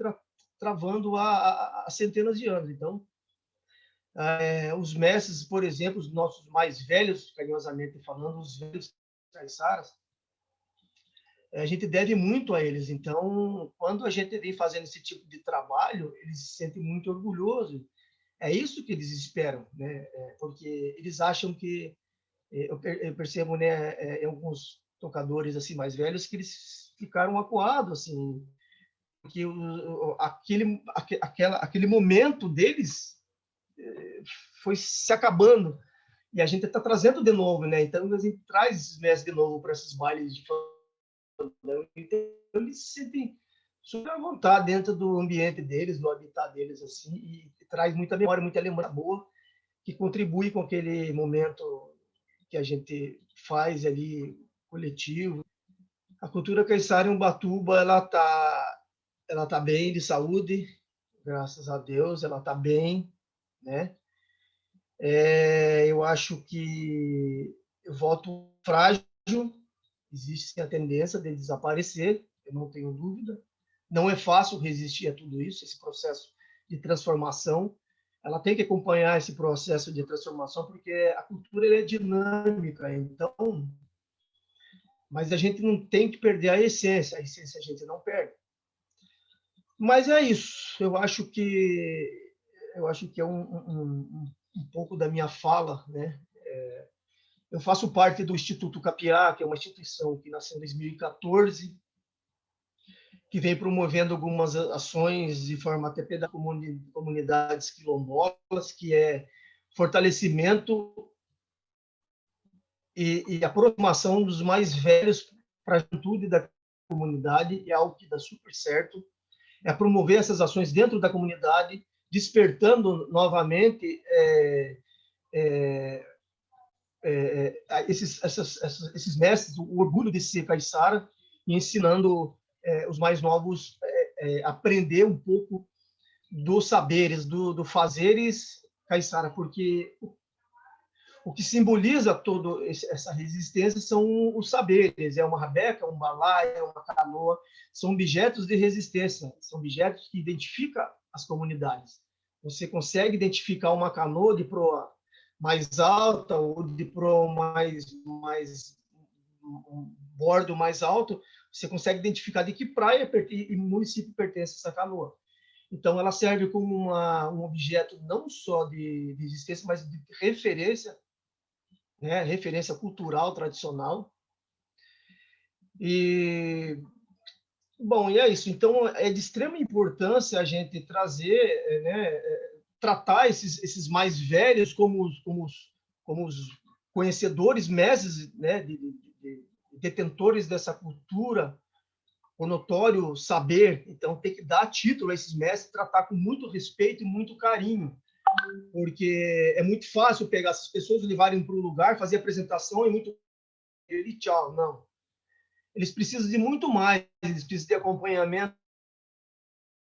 travando há centenas de anos. Então, os mestres, por exemplo, os nossos mais velhos, carinhosamente falando, os velhos caiçaras, a gente deve muito a eles. Então, quando a gente vem fazendo esse tipo de trabalho, eles se sentem muito orgulhosos. É isso que eles esperam, né? Porque eles acham que Eu percebo, né, em alguns tocadores assim mais velhos que eles ficaram acuados, assim, que aquele momento deles foi se acabando e a gente está trazendo de novo, né? Então a gente traz esses mestres de novo para esses bailes de fandão. Então eles se sentem super à vontade dentro do ambiente deles, do habitat deles, assim, e traz muita memória, muita lembrança boa que contribui com aquele momento que a gente faz ali coletivo. A cultura caiçara em Ubatuba, ela tá bem de saúde, graças a Deus, ela tá bem, né? Eu acho que o voto frágil, existe a tendência de desaparecer, eu não tenho dúvida. Não é fácil resistir a tudo isso, esse processo de transformação. Ela tem que acompanhar esse processo de transformação, porque a cultura é dinâmica, então. Mas a gente não tem que perder a essência a gente não perde. Mas é isso, eu acho que é um pouco da minha fala, né? Eu faço parte do Instituto Capiá, que é uma instituição que nasceu em 2014, que vem promovendo algumas ações de forma até da comunidades quilombolas, que é fortalecimento e aproximação dos mais velhos para a juventude da comunidade, é algo que dá super certo. É promover essas ações dentro da comunidade, despertando novamente esses mestres, o orgulho de ser caiçara, e ensinando os mais novos a aprender um pouco dos saberes, do fazeres caiçara, porque o que simboliza toda essa resistência são os saberes, é uma rabeca, um balaio, é uma canoa, são objetos de resistência, são objetos que identificam as comunidades. Você consegue identificar uma canoa de proa mais alta ou de proa um bordo mais alto, você consegue identificar de que praia e município pertence essa canoa. Então, ela serve como um objeto não só de resistência, mas de referência, né? Referência cultural tradicional. E bom, e é isso. Então é de extrema importância a gente trazer, né, tratar esses mais velhos como os conhecedores, mestres, né, detentores dessa cultura, o notório saber. Então tem que dar título a esses mestres, tratar com muito respeito e muito carinho, porque é muito fácil pegar essas pessoas, levarem para um lugar, fazer apresentação e muito e tchau. Não. Eles precisam de muito mais, eles precisam de acompanhamento,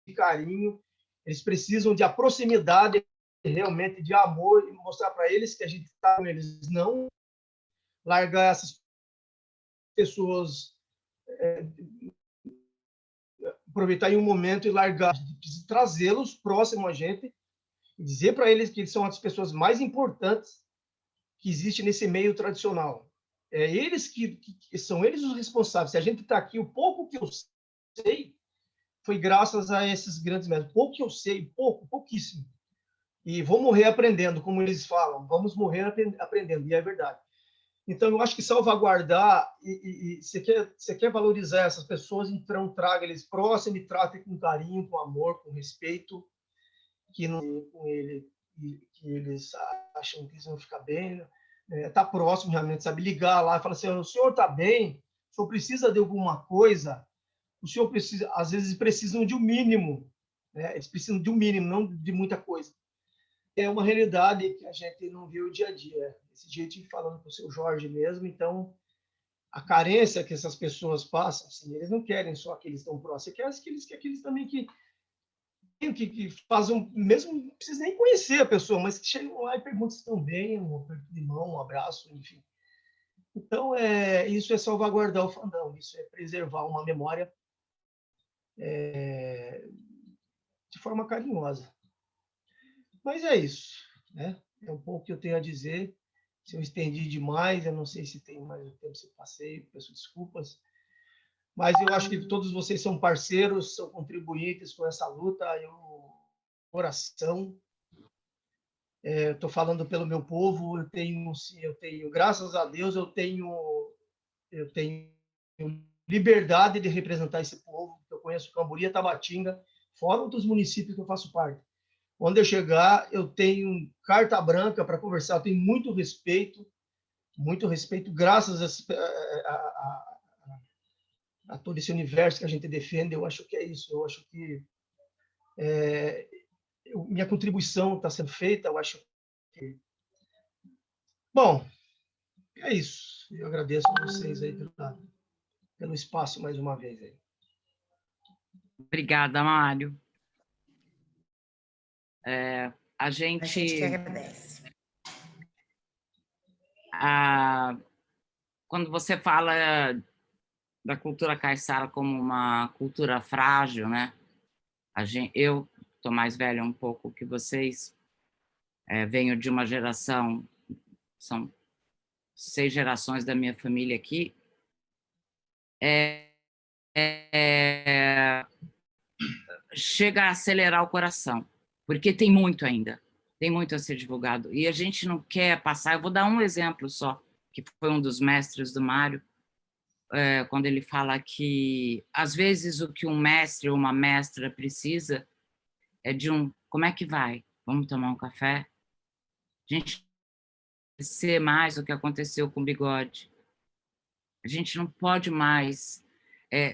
de carinho, eles precisam de proximidade, realmente de amor, e mostrar para eles que a gente está com eles, não largar essas pessoas, aproveitar em um momento e largar, a gente precisa trazê-los próximo a gente e dizer para eles que eles são as pessoas mais importantes que existe nesse meio tradicional. É eles que são eles os responsáveis. Se a gente está aqui, o pouco que eu sei foi graças a esses grandes mestres. Pouco que eu sei, pouquíssimo. E vou morrer aprendendo, como eles falam. Vamos morrer aprendendo, e é verdade. Então, eu acho que salvaguardar e você quer valorizar essas pessoas, então traga eles próximo e trate com carinho, com amor, com respeito, que não com ele que eles acham que eles vão ficar bem. Tá próximo realmente, sabe? Ligar lá e falar assim: o senhor está bem? O senhor precisa de alguma coisa? O senhor precisa, às vezes precisam de um mínimo, né? Eles precisam de um mínimo, não de muita coisa. É uma realidade que a gente não vê o dia a dia. Esse jeito falando com o seu Jorge mesmo, então a carência que essas pessoas passam, assim, eles não querem só aqueles tão próximos, você quer aqueles também que fazem, mesmo não precisa nem conhecer a pessoa, mas que chegam lá e perguntam se estão bem, um aperto de mão, um abraço, enfim. Então, isso é salvaguardar o fandão, isso é preservar uma memória de forma carinhosa. Mas é isso, né? É um pouco que eu tenho a dizer. Se eu estendi demais, eu não sei se tem mais o tempo, se eu passei, peço desculpas. Mas eu acho que todos vocês são parceiros, são contribuintes com essa luta. Eu, coração, Estou falando pelo meu povo, graças a Deus, eu tenho liberdade de representar esse povo. Eu conheço Cambori e Tabatinga, fora dos municípios que eu faço parte. Onde eu chegar, eu tenho carta branca para conversar, eu tenho muito respeito, graças a todo esse universo que a gente defende. Eu acho que é isso, eu acho que minha contribuição está sendo feita, eu acho que... Bom, é isso. Eu agradeço a vocês aí pelo espaço mais uma vez. Aí. Obrigada, Mário. A gente que agradece. Quando você fala da cultura caiçara como uma cultura frágil, né? Eu estou mais velha um pouco que vocês, venho de uma geração, são 6 gerações da minha família aqui, chega a acelerar o coração, porque tem muito ainda, tem muito a ser divulgado, e a gente não quer passar. Eu vou dar um exemplo só, que foi um dos mestres do Mário, quando ele fala que, às vezes, o que um mestre ou uma mestra precisa é de como é que vai? Vamos tomar um café? A gente ser mais o que aconteceu com o Bigode. A gente não pode mais,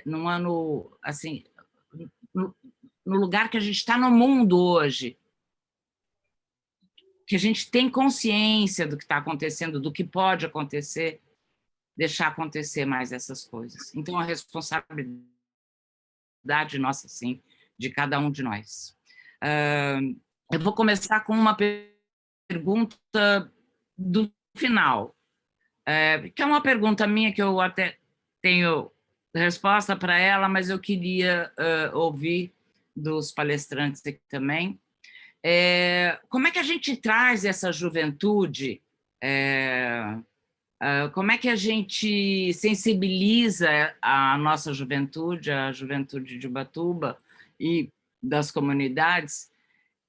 num ano, assim, no lugar que a gente está no mundo hoje, que a gente tem consciência do que está acontecendo, do que pode acontecer, deixar acontecer mais essas coisas. Então, a responsabilidade nossa, sim, de cada um de nós. Eu vou começar com uma pergunta do final, que é uma pergunta minha que eu até tenho resposta para ela, mas eu queria ouvir dos palestrantes aqui também. Como é que a gente traz essa juventude? Como é que a gente sensibiliza a nossa juventude, a juventude de Ubatuba e das comunidades,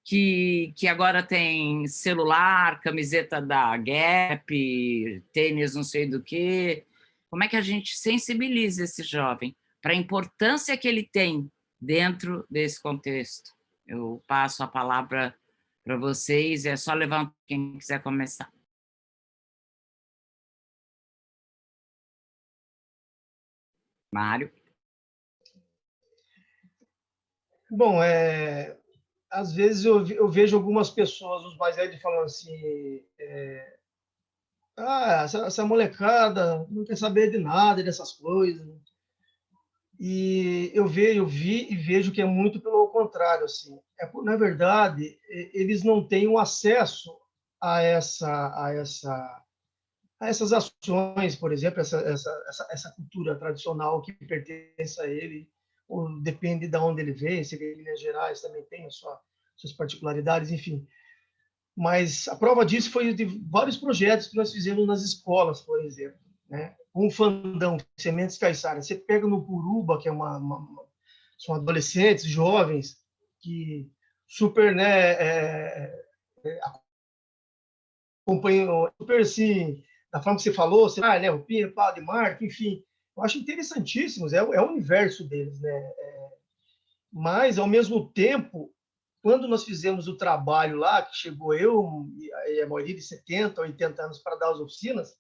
que agora tem celular, camiseta da Gap, tênis não sei do quê? Como é que a gente sensibiliza esse jovem para a importância que ele tem dentro desse contexto? Eu passo a palavra para vocês, é só levantar quem quiser começar. Mário? Bom, às vezes eu vejo algumas pessoas, os mais velhos, falando assim: essa molecada não quer saber de nada dessas coisas. E eu vi e vejo que é muito pelo contrário. Assim. Na verdade, eles não têm o acesso a essas ações, por exemplo, essa cultura tradicional que pertence a ele, ou depende de onde ele vem, se ele é de Minas Gerais também tem suas particularidades, enfim. Mas a prova disso foi de vários projetos que nós fizemos nas escolas, por exemplo, né? Um Fandão, Sementes Caiçara. Você pega no Puruba, que são adolescentes, jovens, que super, né, acompanham super assim, da forma que você falou, né, o Pia, Pá de Marco, enfim, eu acho interessantíssimos, é o universo deles, né? Mas, ao mesmo tempo, quando nós fizemos o trabalho lá, que chegou eu e a maioria de 70, 80 anos para dar as oficinas,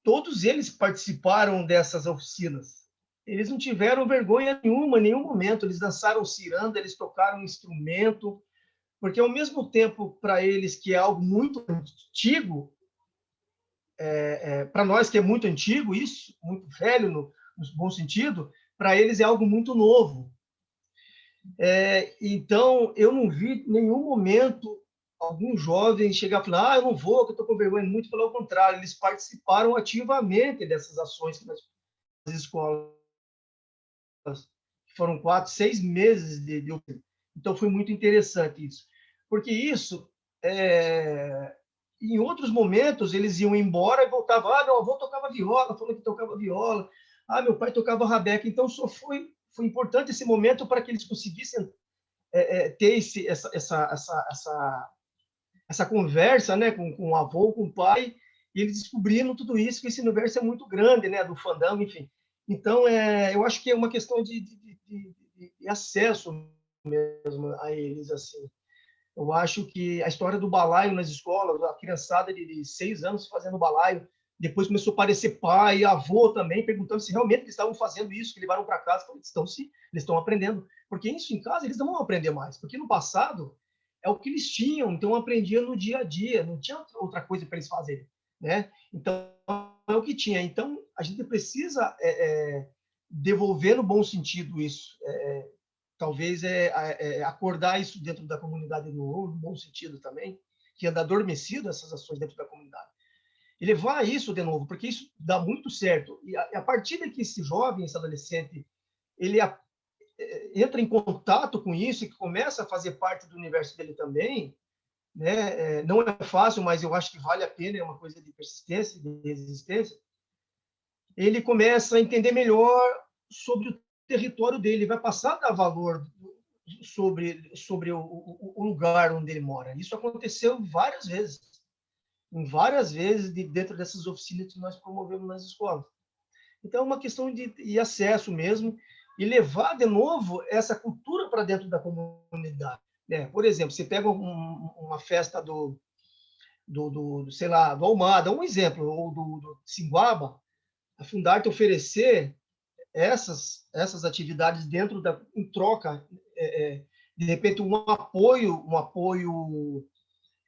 todos eles participaram dessas oficinas. Eles não tiveram vergonha nenhuma, em nenhum momento. Eles dançaram ciranda, eles tocaram instrumento, porque, ao mesmo tempo, para eles, que é algo muito antigo, para nós, que é muito antigo, isso, muito velho, no bom sentido, para eles é algo muito novo. Então, eu não vi em nenhum momento algum jovem chegar e falar: eu não vou, que eu estou com vergonha. Muito pelo contrário, eles participaram ativamente dessas ações que nós nas escolas. Foram 4, 6 meses então foi muito interessante isso, porque isso em outros momentos eles iam embora e voltavam: meu avô tocava viola, falou que tocava viola, meu pai tocava rabeca. Então só foi importante esse momento para que eles conseguissem ter essa conversa, né, com o avô, com o pai, e eles descobrindo tudo isso, que esse universo é muito grande, né, do fandango, enfim. Então, eu acho que é uma questão de acesso mesmo a eles, assim. Eu acho que a história do balaio nas escolas, a criançada de 6 anos fazendo balaio, depois começou a aparecer pai e avô também, perguntando se realmente eles estavam fazendo isso, que levaram para casa. Eles estão, sim, eles estão aprendendo. Porque isso em casa eles não vão aprender mais, porque no passado é o que eles tinham, então aprendiam no dia a dia, não tinha outra coisa para eles fazerem, né? Então, é o que tinha. Então, a gente precisa devolver no bom sentido isso. Talvez acordar isso dentro da comunidade no bom sentido também, que anda adormecido essas ações dentro da comunidade. E levar isso de novo, porque isso dá muito certo. E a partir de que esse jovem, esse adolescente, ele entra em contato com isso e começa a fazer parte do universo dele também, né? Não é fácil, mas eu acho que vale a pena, é uma coisa de persistência, de resistência. Ele começa a entender melhor sobre o território dele, vai passar a dar valor sobre o lugar onde ele mora. Isso aconteceu várias vezes, dentro dessas oficinas que nós promovemos nas escolas. Então, é uma questão de acesso mesmo, e levar de novo essa cultura para dentro da comunidade. Né? Por exemplo, você pega uma festa sei lá, do Almada, um exemplo, ou do Singuaba, a Fundarte oferecer essas atividades dentro em troca, de repente um apoio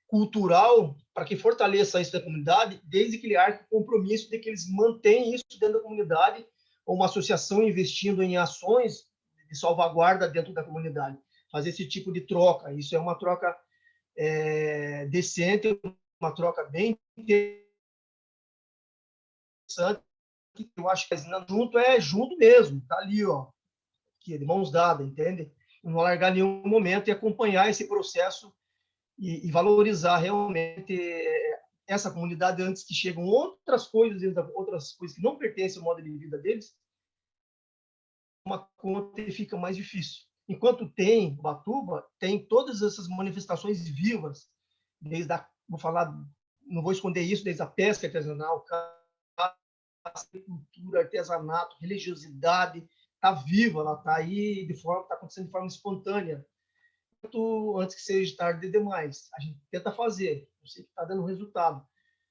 cultural para que fortaleça isso da comunidade, desde que ele arque o compromisso de que eles mantêm isso dentro da comunidade, ou uma associação investindo em ações de salvaguarda dentro da comunidade. Fazer esse tipo de troca, isso é uma troca decente, uma troca bem interessante, que eu acho que junto é junto mesmo, tá ali, ó, aqui, de mãos dadas, entende? Não largar nenhum momento e acompanhar esse processo e valorizar realmente essa comunidade antes que chegam outras coisas que não pertencem ao modo de vida deles, uma conta e fica mais difícil. Enquanto tem Ubatuba, tem todas essas manifestações vivas, vou falar, não vou esconder isso, desde a pesca artesanal, cultura, artesanato, religiosidade, está viva, ela está aí, está acontecendo de forma espontânea. Antes que seja tarde demais. A gente tenta fazer, eu sei que está dando resultado,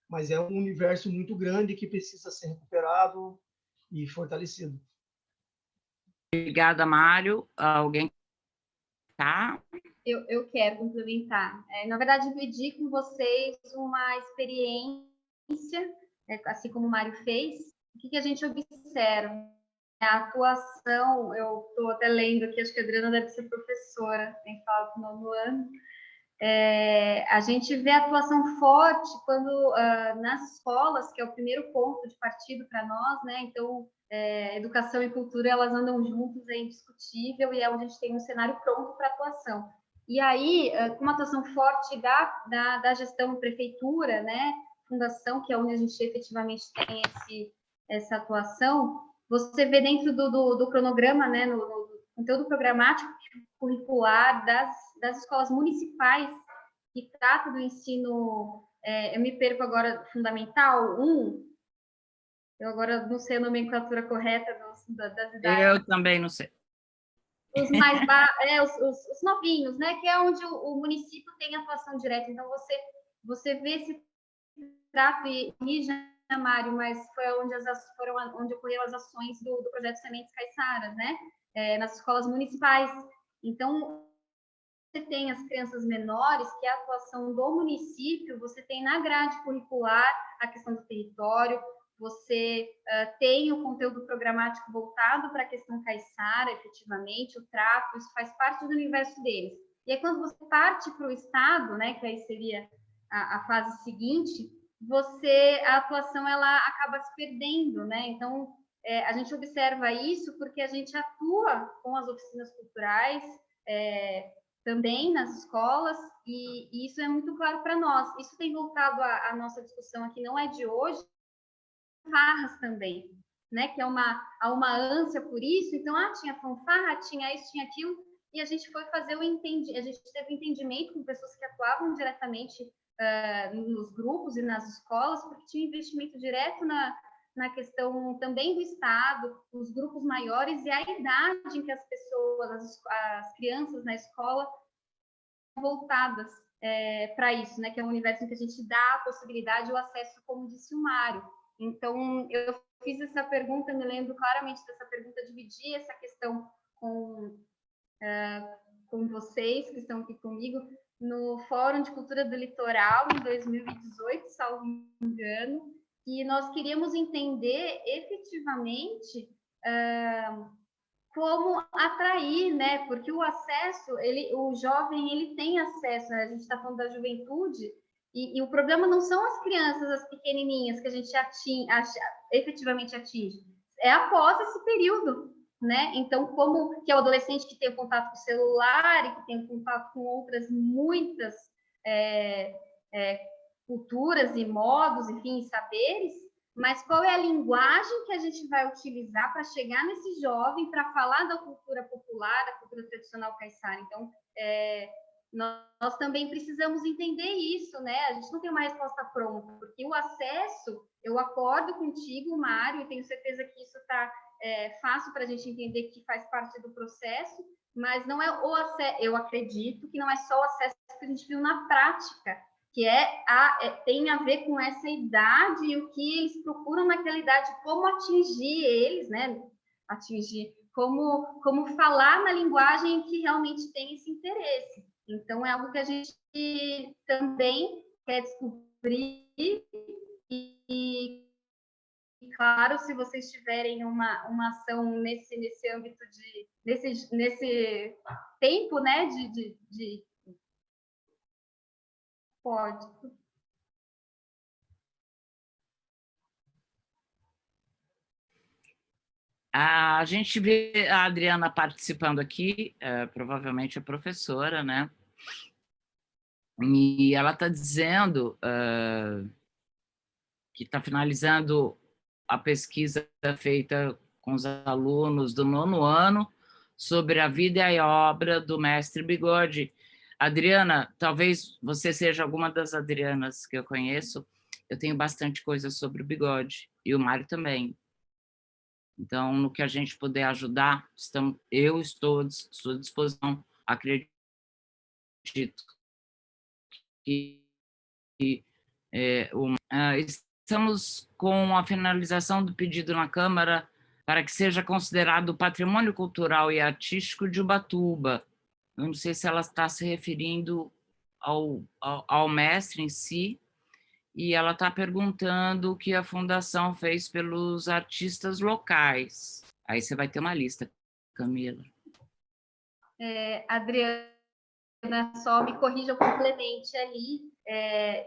mas é um universo muito grande que precisa ser recuperado e fortalecido. Obrigada, Mário. Alguém tá? Eu quero complementar. Na verdade, dividir com vocês uma experiência, assim como o Mário fez, o que a gente observa. A atuação, eu estou até lendo aqui, acho que a Adriana deve ser professora, tem falado no 9º ano. A gente vê a atuação forte quando nas escolas, que é o primeiro ponto de partida para nós, né? Então, educação e cultura, elas andam juntas, é indiscutível, e é onde a gente tem um cenário pronto para atuação. E aí, com uma atuação forte da gestão prefeitura, né? Fundação, que é onde a gente efetivamente tem essa atuação, você vê dentro do cronograma, né? No conteúdo programático curricular das escolas municipais que trata do ensino, eu me perco agora, fundamental 1, eu agora não sei a nomenclatura correta das idades. Eu também não sei. Os mais os novinhos, né? Que é onde o município tem atuação direta. Então, você vê esse trato e Mário, mas foi onde ocorreram as ações do projeto Sementes Caiçaras, né? Nas escolas municipais. Então, você tem as crianças menores, que é a atuação do município, você tem na grade curricular a questão do território, você tem o conteúdo programático voltado para a questão caiçara, efetivamente, o trato, isso faz parte do universo deles. E aí, quando você parte para o Estado, né, que aí seria a fase seguinte, a atuação ela acaba se perdendo, né? Então, a gente observa isso porque a gente atua com as oficinas culturais, também nas escolas, e isso é muito claro para nós. Isso tem voltado a nossa discussão aqui, não é de hoje, fanfarras também, né? Que há uma ânsia por isso, então, tinha fanfarra, tinha isso, tinha aquilo, e a gente foi fazer a gente teve um entendimento com pessoas que atuavam diretamente nos grupos e nas escolas, porque tinha investimento direto na questão também do Estado, os grupos maiores e a idade em que as pessoas, as crianças na escola voltadas para isso, né? Que é um universo em que a gente dá a possibilidade, o acesso, como disse o Mário. Então, eu fiz essa pergunta, me lembro claramente dessa pergunta, dividi essa questão com vocês, que estão aqui comigo, no Fórum de Cultura do Litoral, em 2018, salvo engano, e nós queríamos entender efetivamente como atrair, né? Porque o acesso, o jovem, ele tem acesso, né? A gente está falando da juventude, e o problema não são as crianças, as pequenininhas, que a gente efetivamente atinge, é após esse período, né? Então, como que é o adolescente que tem contato com o celular e que tem contato com outras muitas culturas e modos, enfim, saberes, mas qual é a linguagem que a gente vai utilizar para chegar nesse jovem, para falar da cultura popular, da cultura tradicional caiçara? Então, nós também precisamos entender isso, né? A gente não tem uma resposta pronta, porque o acesso, eu acordo contigo, Mário, e tenho certeza que isso está fácil para a gente entender que faz parte do processo, mas não é o acesso, eu acredito que não é só o acesso que a gente viu na prática, que tem a ver com essa idade e o que eles procuram naquela idade, como atingir eles, né? Como falar na linguagem que realmente tem esse interesse. Então, é algo que a gente também quer descobrir e claro, se vocês tiverem uma ação nesse âmbito nesse tempo, né, pode. A gente vê a Adriana participando aqui, provavelmente é professora, né? E ela está dizendo que está finalizando a pesquisa feita com os alunos do 9º ano sobre a vida e a obra do mestre Bigode. Adriana, talvez você seja alguma das Adrianas que eu conheço. Eu tenho bastante coisa sobre o Bigode, e o Mário também. Então, no que a gente puder ajudar, eu estou à sua disposição. Acredito que estamos com a finalização do pedido na Câmara para que seja considerado patrimônio cultural e artístico de Ubatuba. Eu não sei se ela está se referindo ao mestre em si, e ela está perguntando o que a Fundação fez pelos artistas locais. Aí você vai ter uma lista, Camila. Adriana, só me corrija, eu complemente ali.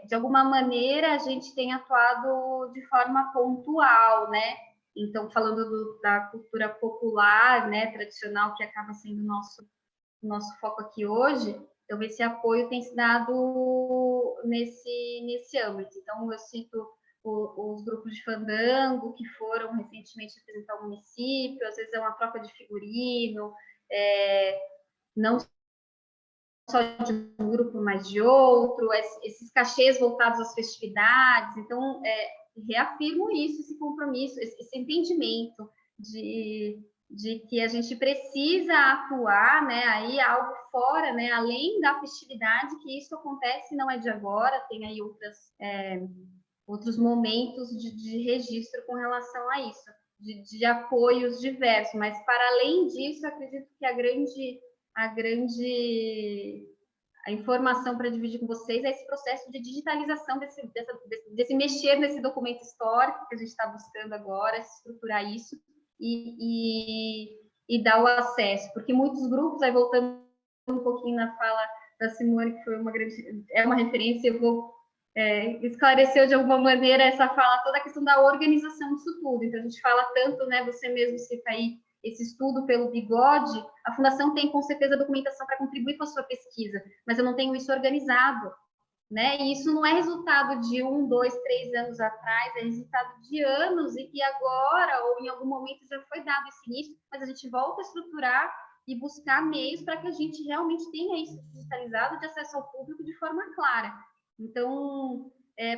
De alguma maneira, a gente tem atuado de forma pontual, né? Então, falando da cultura popular, né, tradicional, que acaba sendo o nosso foco aqui hoje, então esse apoio tem se dado nesse âmbito. Então, eu cito os grupos de fandango que foram recentemente representar o município, às vezes é uma troca de figurino, não só de um grupo, mas de outro, esses cachês voltados às festividades. Então, reafirmo isso, esse compromisso, esse entendimento de que a gente precisa atuar, né, aí algo fora, né, além da festividade, que isso acontece, não é de agora, tem aí outros momentos de registro com relação a isso, de apoios diversos, mas para além disso, acredito que a informação para dividir com vocês é esse processo de digitalização desse mexer nesse documento histórico que a gente está buscando agora, estruturar isso e dar o acesso, porque muitos grupos, aí voltando um pouquinho na fala da Simone, que foi uma referência, eu vou esclareceu de alguma maneira essa fala, toda a questão da organização disso tudo. Então, a gente fala tanto, né, você mesmo cita aí esse estudo pelo Bigode, a Fundação tem com certeza documentação para contribuir com a sua pesquisa, mas eu não tenho isso organizado, né? E isso não é resultado de 1, 2, 3 anos atrás, é resultado de anos e que agora, ou em algum momento, já foi dado esse início, mas a gente volta a estruturar e buscar meios para que a gente realmente tenha isso digitalizado de acesso ao público de forma clara. Então,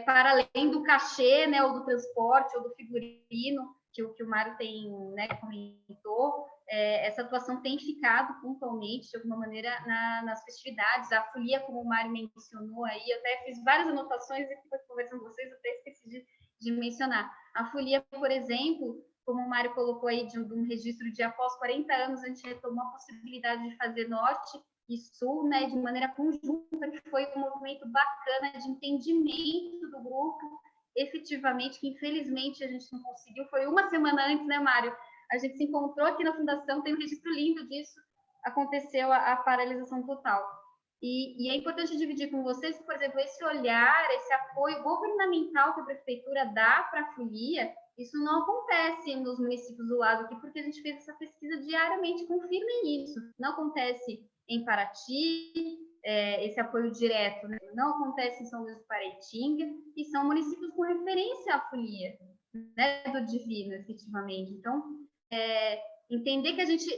para além do cachê, né, ou do transporte, ou do figurino, que o Mário tem, né, comentou, essa atuação tem ficado pontualmente, de alguma maneira, nas festividades. A folia, como o Mário mencionou aí, eu até fiz várias anotações e depois conversando com vocês, eu até esqueci de mencionar. A folia, por exemplo, como o Mário colocou aí, de um registro de após 40 anos, a gente retomou a possibilidade de fazer norte e sul, né, de maneira conjunta, que foi um movimento bacana de entendimento do grupo, efetivamente, que infelizmente a gente não conseguiu, foi uma semana antes, né, Mário? A gente se encontrou aqui na Fundação, tem um registro lindo disso, aconteceu a paralisação total. E é importante dividir com vocês que, por exemplo, esse olhar, esse apoio governamental que a prefeitura dá para a folia, isso não acontece nos municípios do lado aqui, porque a gente fez essa pesquisa diariamente, confirmem isso. Não acontece em Paraty, esse apoio direto, né? Não acontece em São Luís do Paraitinga, e são municípios com referência à folia, né, do divino, efetivamente. Então, entender que a gente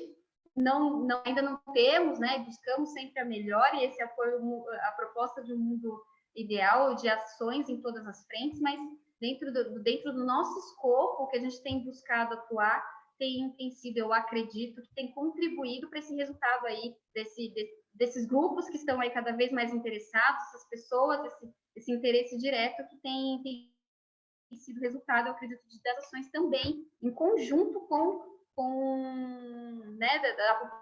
ainda não temos, né, buscamos sempre a melhor, e esse apoio, a proposta de um mundo ideal, de ações em todas as frentes, mas dentro do nosso escopo, que a gente tem buscado atuar, tem sido, eu acredito, que tem contribuído para esse resultado aí, desses grupos que estão aí cada vez mais interessados, essas pessoas, esse interesse direto que tem sido resultado, eu acredito, das ações também, em conjunto com né, da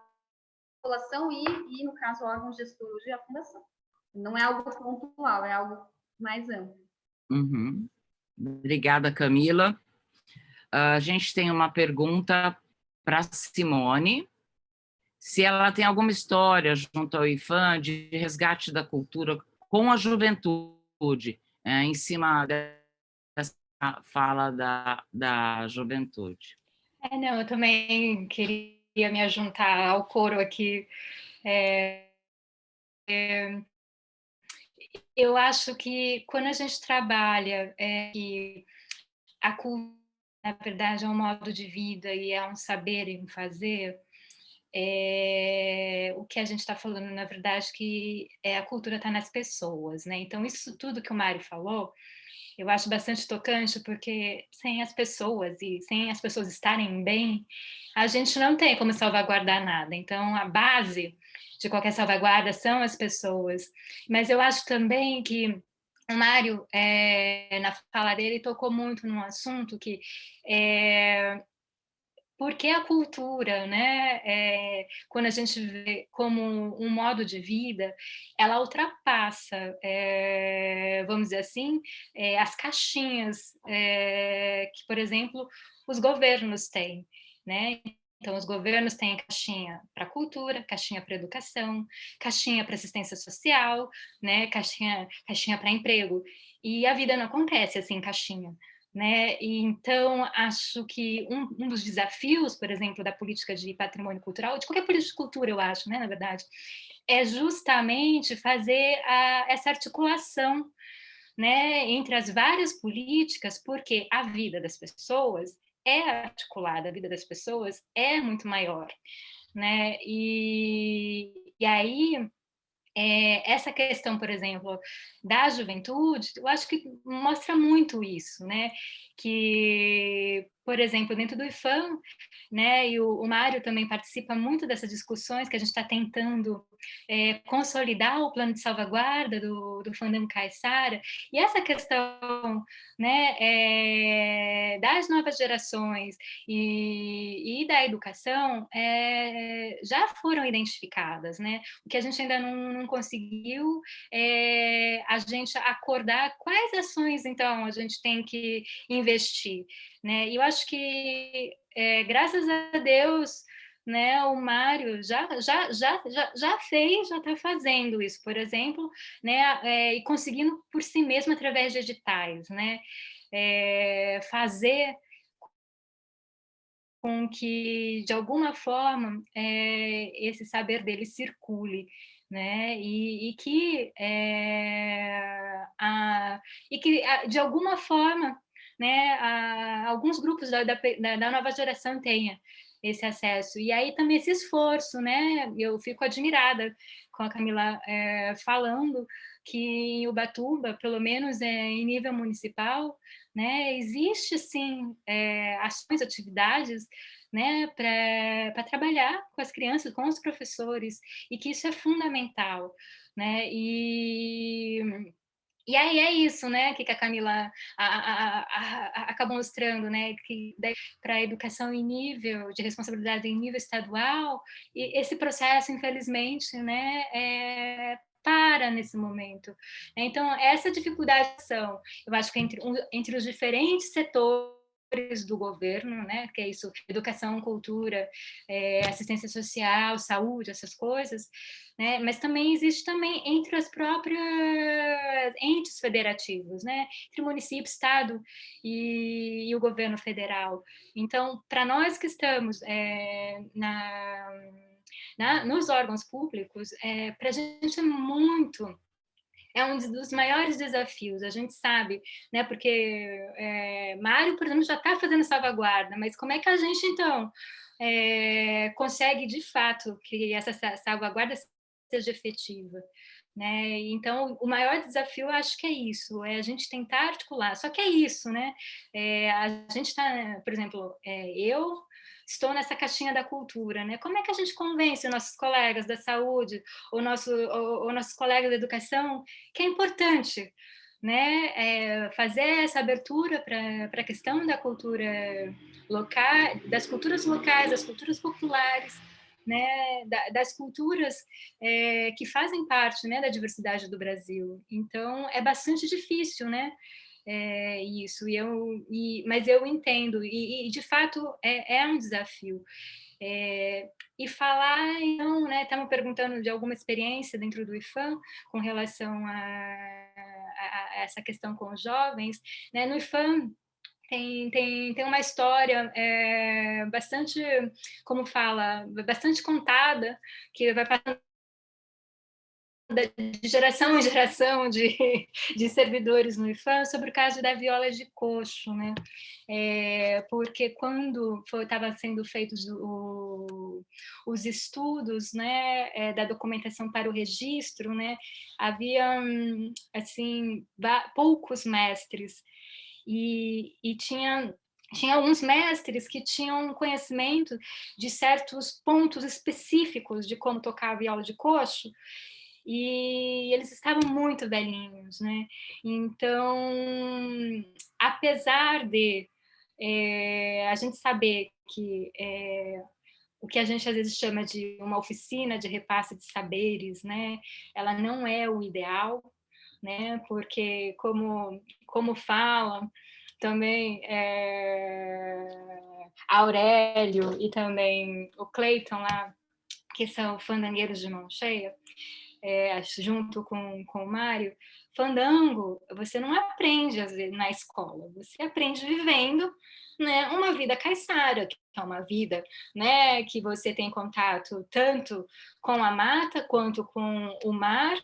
população e, no caso, órgãos gestores e a fundação. Não é algo pontual, é algo mais amplo. Uhum. Obrigada, Camila. A gente tem uma pergunta para Simone. Se ela tem alguma história junto ao IPHAN de resgate da cultura com a juventude, em cima dessa fala da juventude. Não, eu também queria me juntar ao coro aqui. Eu acho que quando a gente trabalha que a cultura, na verdade, é um modo de vida e é um saber e um fazer, o que a gente está falando, na verdade, que a cultura está nas pessoas, né? Então, isso tudo que o Mário falou, eu acho bastante tocante, porque sem as pessoas e sem as pessoas estarem bem, a gente não tem como salvaguardar nada. Então, a base de qualquer salvaguarda são as pessoas. Mas eu acho também que o Mário, na fala dele, tocou muito num assunto que porque a cultura, né, quando a gente vê como um modo de vida, ela ultrapassa, vamos dizer assim, as caixinhas que, por exemplo, os governos têm, né? Então, os governos têm caixinha para cultura, caixinha para educação, caixinha para assistência social, né? Caixinha para emprego. E a vida não acontece assim, caixinha. Né? E, então, acho que um dos desafios, por exemplo, da política de patrimônio cultural, de qualquer política de cultura, eu acho, né, na verdade, é justamente fazer essa articulação, né, entre as várias políticas, porque a vida das pessoas é articulada, a vida das pessoas é muito maior. Né? E aí essa questão, por exemplo, da juventude, eu acho que mostra muito isso, né? Que, por exemplo, dentro do IPHAN, né, e o Mário também participa muito dessas discussões que a gente está tentando consolidar o plano de salvaguarda do Fandom Caiçara, e essa questão, né, das novas gerações e da educação já foram identificadas, né? O que a gente ainda não conseguiu a gente acordar quais ações, então, a gente tem que investir, né? E eu acho que, graças a Deus, né, o Mário já fez, já está fazendo isso, por exemplo, né, e conseguindo por si mesmo através de editais, né, fazer com que, de alguma forma, esse saber dele circule, né? E que, de alguma forma, né, alguns grupos da nova geração tenha esse acesso. E aí também esse esforço, né? Eu fico admirada com a Camila falando que em Ubatuba, pelo menos em nível municipal, né, existe sim ações, atividades, né, para trabalhar com as crianças, com os professores, e que isso é fundamental, né? E aí é isso, né, que a Camila acabou mostrando, né, que para a educação em nível de responsabilidade em nível estadual, e esse processo, infelizmente, né, para nesse momento. Então, essa dificuldade são, eu acho que entre os diferentes setores do governo, né, que é isso, educação, cultura, assistência social, saúde, essas coisas, né, mas também existe também entre as próprias entes federativos, né, entre o município, estado e o governo federal. Então, para nós que estamos nos órgãos públicos, para a gente é um dos maiores desafios, a gente sabe, né? Porque Mário, por exemplo, já está fazendo salvaguarda, mas como é que a gente, então, consegue, de fato, que essa salvaguarda seja efetiva? Né? Então, o maior desafio, eu acho que é isso, é a gente tentar articular. Só que é isso, né? A gente está, por exemplo, eu estou nessa caixinha da cultura, né? Como é que a gente convence os nossos colegas da saúde, ou nossos colegas da educação, que é importante, né? Fazer essa abertura para a questão da cultura local, das culturas locais, das culturas populares, né, das culturas que fazem parte, né, da diversidade do Brasil. Então, é bastante difícil, né, isso. Mas eu entendo, e de fato é um desafio. E falar, então, né, estamos perguntando de alguma experiência dentro do IFAM com relação a essa questão com os jovens, né, no IFAM tem uma história bastante, como fala, bastante contada, que vai passando de geração em geração de servidores no IFAM sobre o caso da viola de coxo, né? Porque quando estavam sendo feitos os estudos, né, da documentação para o registro, né, havia assim poucos mestres e tinha alguns mestres que tinham conhecimento de certos pontos específicos de como tocar a viola de coxo, e eles estavam muito velhinhos, né? Então, apesar de a gente saber que o que a gente às vezes chama de uma oficina de repasse de saberes, né? Ela não é o ideal, né? Porque como falam também Aurélio e também o Cleiton lá, que são fandangueiros de mão cheia, junto com o Mário, fandango você não aprende às vezes na escola, você aprende vivendo, né, uma vida caiçara, que é uma vida, né, que você tem contato tanto com a mata quanto com o mar,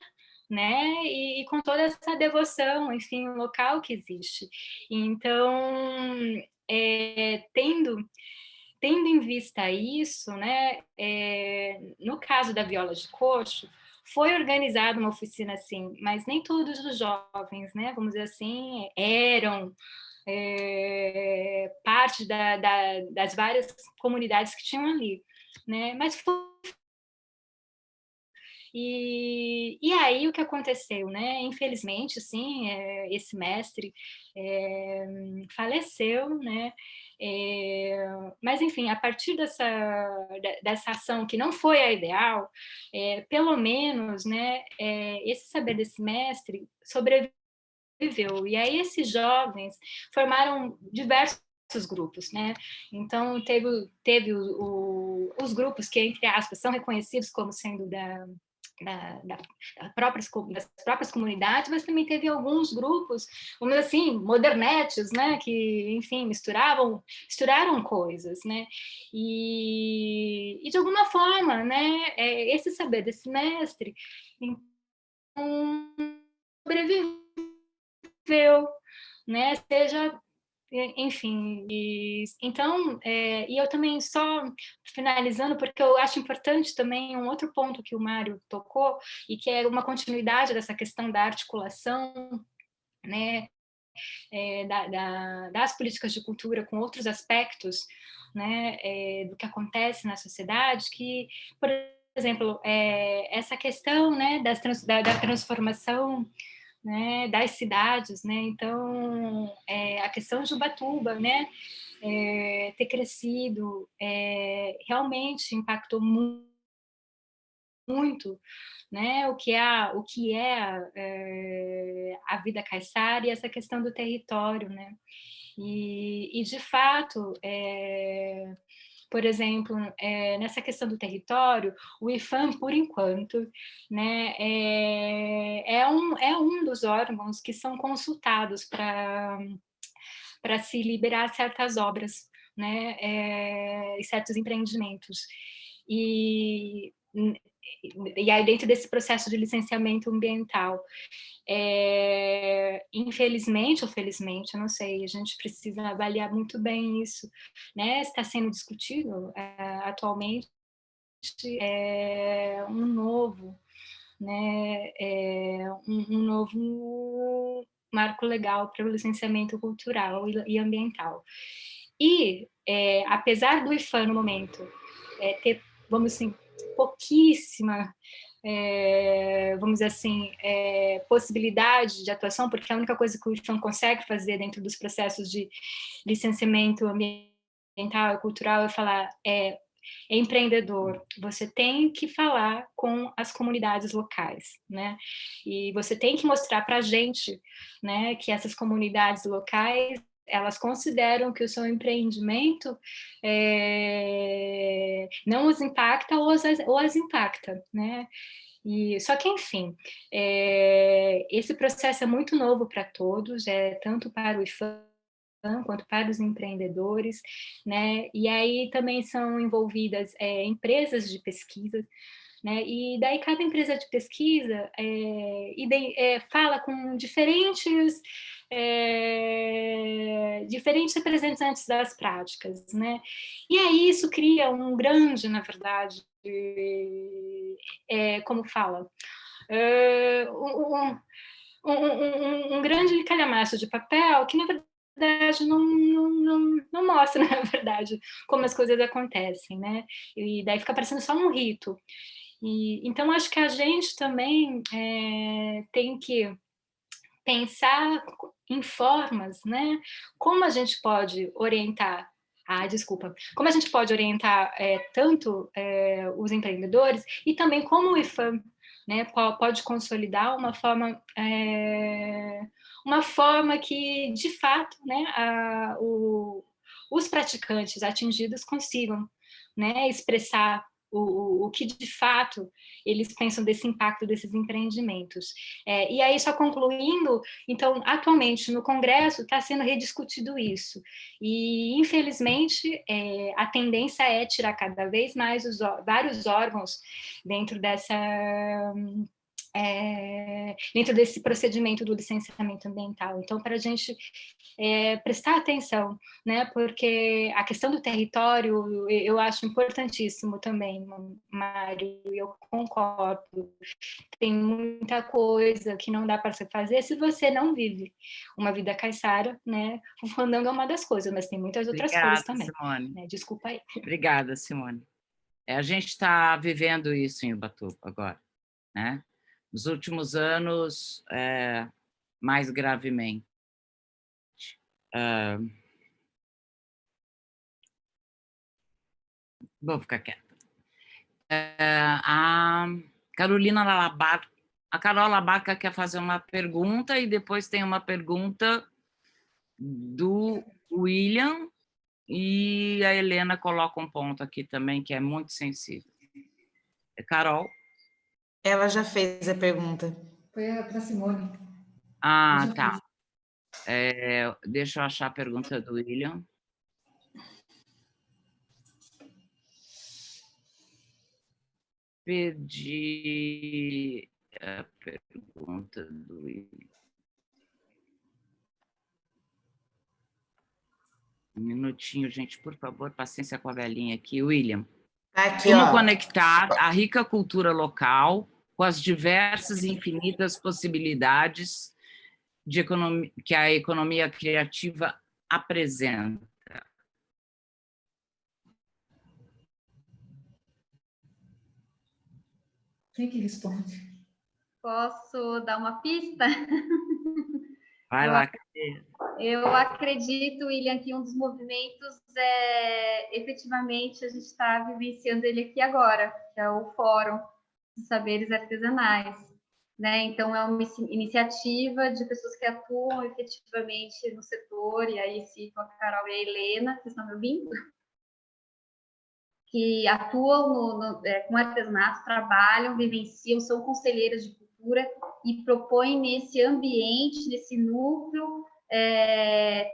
né, e com toda essa devoção, enfim, local que existe. Então, tendo em vista isso, né, no caso da viola de coxo, foi organizada uma oficina assim, mas nem todos os jovens, né, vamos dizer assim, eram parte das várias comunidades que tinham ali, né, mas foi. E aí o que aconteceu, né? Infelizmente, sim, esse mestre faleceu, né? Mas enfim, a partir dessa ação que não foi a ideal, pelo menos, né? Esse saber desse mestre sobreviveu. E aí esses jovens formaram diversos grupos, né? Então teve os grupos que, entre aspas, são reconhecidos como sendo das próprias comunidades, mas também teve alguns grupos, vamos dizer assim, modernetes, né, que, enfim, misturaram coisas, né, e de alguma forma, né, esse saber desse mestre, então, sobreviveu, né, seja enfim, então, e eu também, só finalizando, porque eu acho importante também um outro ponto que o Mário tocou, e que é uma continuidade dessa questão da articulação, né, das políticas de cultura com outros aspectos, né, do que acontece na sociedade, que, por exemplo, essa questão, né, da transformação, né, das cidades, né? Então, a questão de Ubatuba, né, ter crescido, realmente impactou muito, né, o que é a vida caiçara, e essa questão do território, né? E de fato, por exemplo, nessa questão do território, o IPHAN, por enquanto, né, é um dos órgãos que são consultados para se liberar certas obras, né, e certos empreendimentos. E aí, dentro desse processo de licenciamento ambiental, infelizmente ou felizmente, eu não sei, a gente precisa avaliar muito bem isso, né? Está sendo discutido atualmente um novo, né? Um novo marco legal para o licenciamento cultural e ambiental. E, apesar do IPHAN, no momento, ter, vamos assim, pouquíssima, vamos dizer assim, possibilidade de atuação, porque a única coisa que o IPHAN consegue fazer dentro dos processos de licenciamento ambiental e cultural é falar, empreendedor, você tem que falar com as comunidades locais, né? E você tem que mostrar para a gente, né, que essas comunidades locais, elas consideram que o seu empreendimento não os impacta ou as impacta, né? Só que, enfim, esse processo é muito novo para todos, tanto para o IPHAN quanto para os empreendedores, né? E aí também são envolvidas empresas de pesquisa, né? E daí cada empresa de pesquisa fala com diferentes representantes das práticas, né? E aí isso cria um grande, na verdade, como fala, um grande calhamaço de papel que, na verdade, não mostra, na verdade, como as coisas acontecem, né? E daí fica parecendo só um rito. Então, acho que a gente também tem que pensar em formas, né? Como a gente pode orientar como a gente pode orientar tanto os empreendedores, e também como o IPHAN, né, pode consolidar uma forma que, de fato, né, os praticantes atingidos consigam, né, expressar o que, de fato, eles pensam desse impacto desses empreendimentos. E aí, só concluindo, então, atualmente, no Congresso, está sendo rediscutido isso. E, infelizmente, a tendência é tirar cada vez mais vários órgãos dentro dentro desse procedimento do licenciamento ambiental. Então, para a gente prestar atenção, né? Porque a questão do território eu acho importantíssimo também, Mário, e eu concordo. Tem muita coisa que não dá para você fazer se você não vive uma vida caiçara, né? O fandango é uma das coisas, mas tem muitas outras coisas também. Simone. Né? Desculpa aí. Obrigada, Simone. A gente está vivendo isso em Ubatuba agora, né? Nos últimos anos, mais gravemente. Vou ficar quieta. A Carolina Labarca, a Carol Labarca quer fazer uma pergunta, e depois tem uma pergunta do William, e a Helena coloca um ponto aqui também que é muito sensível. Carol? Ela já fez a pergunta. Foi para a Simone. Ah, tá. Deixa eu achar a pergunta do William. Perdi a pergunta do William. Um minutinho, gente, por favor, paciência com a velhinha aqui. William. Aqui, Como ó. conectar a rica cultura local com as diversas e infinitas possibilidades de economia, que a economia criativa apresenta? Quem que responde? Posso dar uma pista? Vai lá. Eu acredito, William, que um dos movimentos efetivamente, a gente está vivenciando ele aqui agora, que é o Fórum de Saberes Artesanais, né? Então, é uma iniciativa de pessoas que atuam efetivamente no setor, e aí cito a Carol e a Helena, vocês estão me ouvindo? Que atuam com artesanato, trabalham, vivenciam, são conselheiras de cultura e propõem nesse ambiente, nesse núcleo,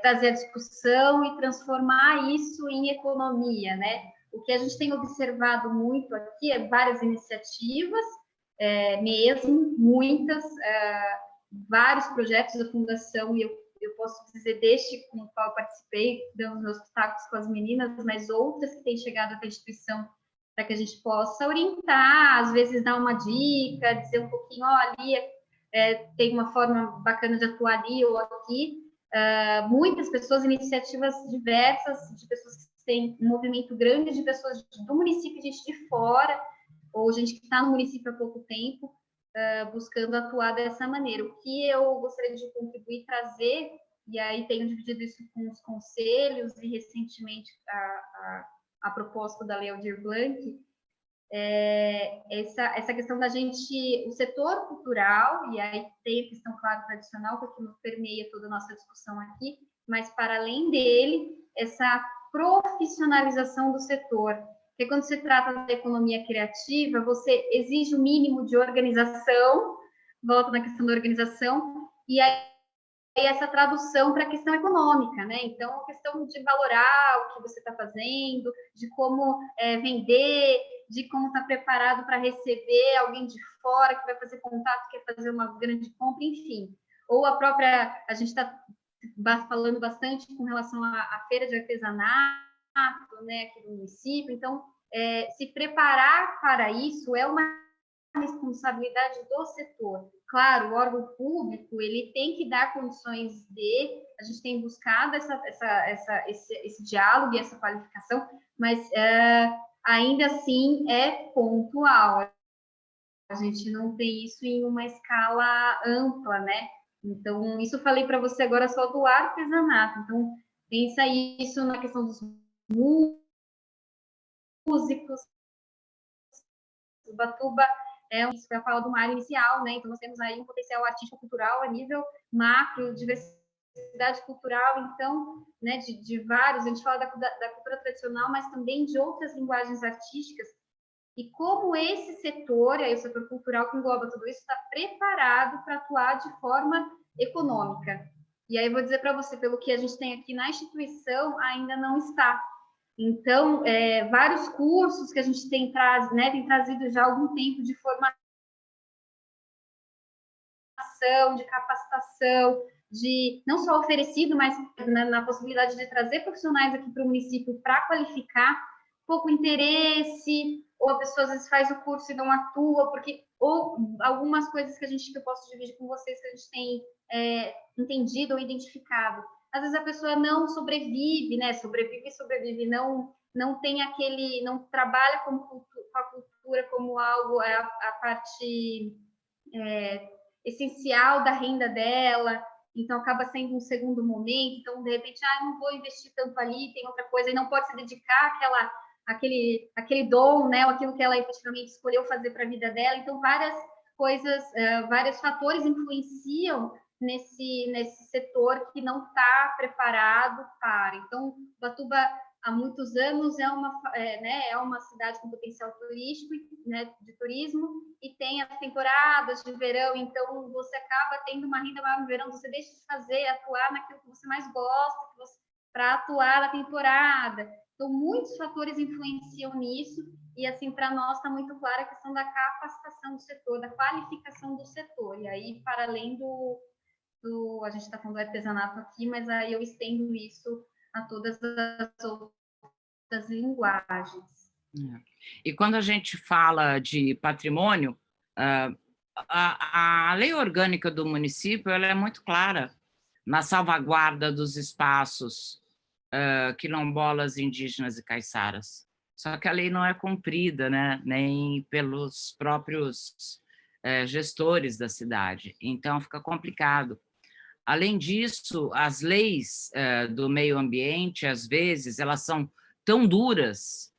trazer a discussão e transformar isso em economia, né? O que a gente tem observado muito aqui é várias iniciativas, mesmo, muitas, vários projetos da Fundação, e eu posso dizer deste com o qual eu participei, dando meus pitacos com as meninas, mas outras que têm chegado até a instituição para que a gente possa orientar, às vezes dar uma dica, dizer um pouquinho, ali tem uma forma bacana de atuar ali ou aqui. Muitas pessoas, iniciativas diversas, de pessoas que têm um movimento grande de pessoas do município, gente de fora, ou gente que está no município há pouco tempo, buscando atuar dessa maneira. O que eu gostaria de contribuir, trazer, e aí tenho dividido isso com os conselhos, e recentemente a proposta da Lei Aldir Blanc, essa questão da gente, o setor cultural, e aí tem a questão, claro, tradicional, que permeia toda a nossa discussão aqui, mas para além dele, essa profissionalização do setor. Porque quando se trata da economia criativa, você exige o mínimo de organização, volta na questão da organização, e aí essa tradução para a questão econômica, né? Então, a questão de valorar o que você está fazendo, de como vender, de como está preparado para receber alguém de fora que vai fazer contato, quer fazer uma grande compra, enfim. Ou a própria, a gente está falando bastante com relação à feira de artesanato, né, aqui do município. Então, se preparar para isso é uma responsabilidade do setor. Claro, o órgão público, ele tem que dar condições a gente tem buscado esse diálogo e essa qualificação, mas ainda assim é pontual. A gente não tem isso em uma escala ampla, né? Então, isso eu falei para você agora só do artesanato. Então, pensa isso na questão dos músicos. Ubatuba isso que eu falo de uma área inicial, né? Então, nós temos aí um potencial artístico-cultural a nível macro, diversidade cultural, então, né, de vários, a gente fala da cultura tradicional, mas também de outras linguagens artísticas, e como esse setor, aí o setor cultural que engloba tudo isso, está preparado para atuar de forma econômica. E aí eu vou dizer para você, pelo que a gente tem aqui na instituição, ainda não está. Então, vários cursos que a gente tem trazido já há algum tempo de formação, de capacitação, de não só oferecido, mas na possibilidade de trazer profissionais aqui para o município para qualificar, pouco interesse, ou a pessoa às vezes faz o curso e não atua, ou algumas coisas que eu posso dividir com vocês que a gente tem entendido ou identificado. Às vezes a pessoa não sobrevive, né? Sobrevive, não tem não trabalha com a cultura como algo, a parte essencial da renda dela, então acaba sendo um segundo momento, então de repente, não vou investir tanto ali, tem outra coisa, e não pode se dedicar àquele dom, né? Ou aquilo que ela efetivamente escolheu fazer para a vida dela, então várias coisas, vários fatores influenciam nesse setor que não está preparado para. Então, Ubatuba, há muitos anos, é uma cidade com potencial turístico, né, de turismo, e tem as temporadas de verão, então você acaba tendo uma renda maior no verão, você deixa de atuar naquilo que você mais gosta, para atuar na temporada. Então, muitos fatores influenciam nisso, e assim, para nós está muito clara a questão da capacitação do setor, da qualificação do setor, e aí, para além a gente está falando do artesanato aqui, mas aí eu estendo isso a todas as outras linguagens. E quando a gente fala de patrimônio, a lei orgânica do município ela é muito clara na salvaguarda dos espaços quilombolas, indígenas e caiçaras. Só que a lei não é cumprida, né? Nem pelos próprios gestores da cidade. Então, fica complicado. Além disso, as leis do meio ambiente, às vezes, elas são tão duras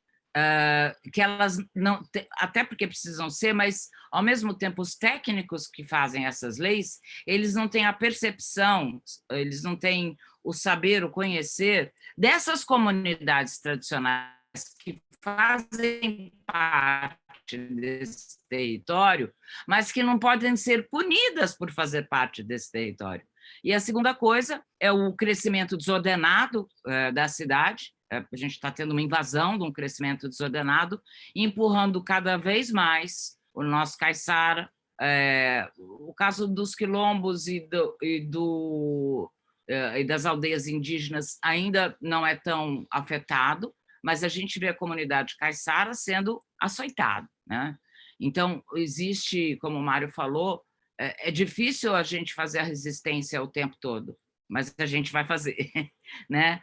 que elas não... Até porque precisam ser, mas, ao mesmo tempo, os técnicos que fazem essas leis, eles não têm a percepção, eles não têm o saber, o conhecer dessas comunidades tradicionais que fazem parte desse território, mas que não podem ser punidas por fazer parte desse território. E a segunda coisa é o crescimento desordenado da cidade. A gente está tendo uma invasão de um crescimento desordenado, empurrando cada vez mais o nosso caiçara. O caso dos quilombos e das aldeias indígenas ainda não é tão afetado, mas a gente vê a comunidade caiçara sendo açoitada, né? Então, existe, como o Mário falou, é difícil a gente fazer a resistência o tempo todo, mas a gente vai fazer, né?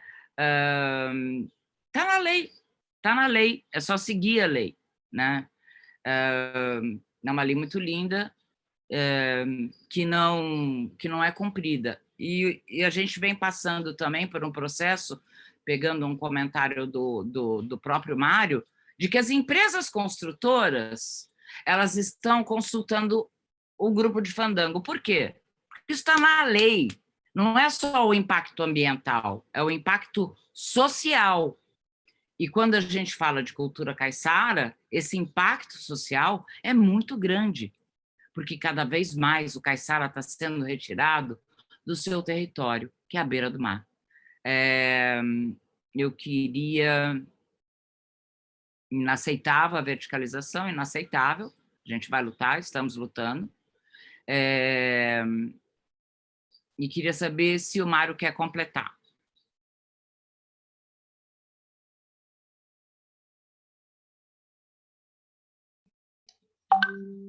Tá na lei, é só seguir a lei, né? É uma lei muito linda, que não é cumprida. E a gente vem passando também por um processo, pegando um comentário do próprio Mário, de que as empresas construtoras elas estão consultando o grupo de Fandango. Por quê? Porque está na lei. Não é só o impacto ambiental, é o impacto social. E quando a gente fala de cultura caiçara, esse impacto social é muito grande, porque cada vez mais o caiçara está sendo retirado do seu território, que é a beira do mar. Eu queria... Inaceitável a verticalização, inaceitável. A gente vai lutar, estamos lutando. E queria saber se o Mário quer completar.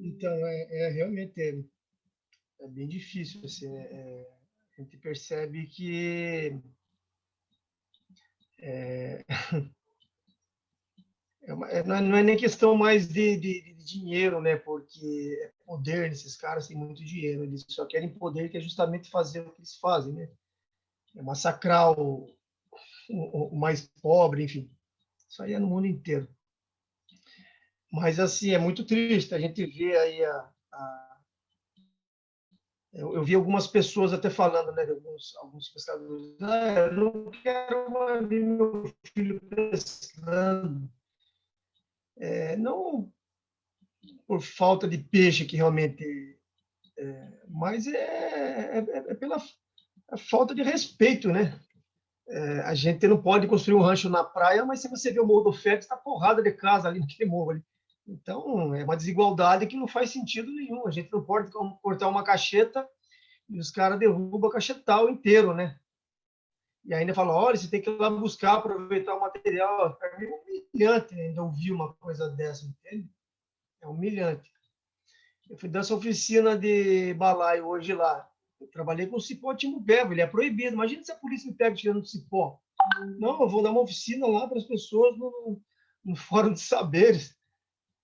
Então, realmente é bem difícil. Assim, a gente percebe que não é nem questão mais de dinheiro, né? Porque é poder, esses caras têm muito dinheiro, eles só querem poder, que é justamente fazer o que eles fazem, né? É massacrar o mais pobre, enfim. Isso aí é no mundo inteiro. Mas, assim, é muito triste. A gente vê aí eu vi algumas pessoas até falando, né, de alguns pescadores, eu não quero mais ver meu filho pescando. Não por falta de peixe, que realmente... mas é pela falta de respeito, né? A gente não pode construir um rancho na praia, mas se você vê o Morro do Félix, está porrada de casa ali naquele morro ali. Então, é uma desigualdade que não faz sentido nenhum. A gente não pode cortar uma cacheta e os caras derrubam a cachetal inteiro, né? E ainda falam, olha, você tem que ir lá buscar, aproveitar o material. Para mim é humilhante ainda ouvir uma coisa dessa, entende? É humilhante. Eu fui dar essa oficina de balaio hoje lá. Eu trabalhei com cipó timbubeba, ele é proibido. Imagina se a polícia me pega tirando cipó. Não, eu vou dar uma oficina lá para as pessoas no Fórum de Saberes,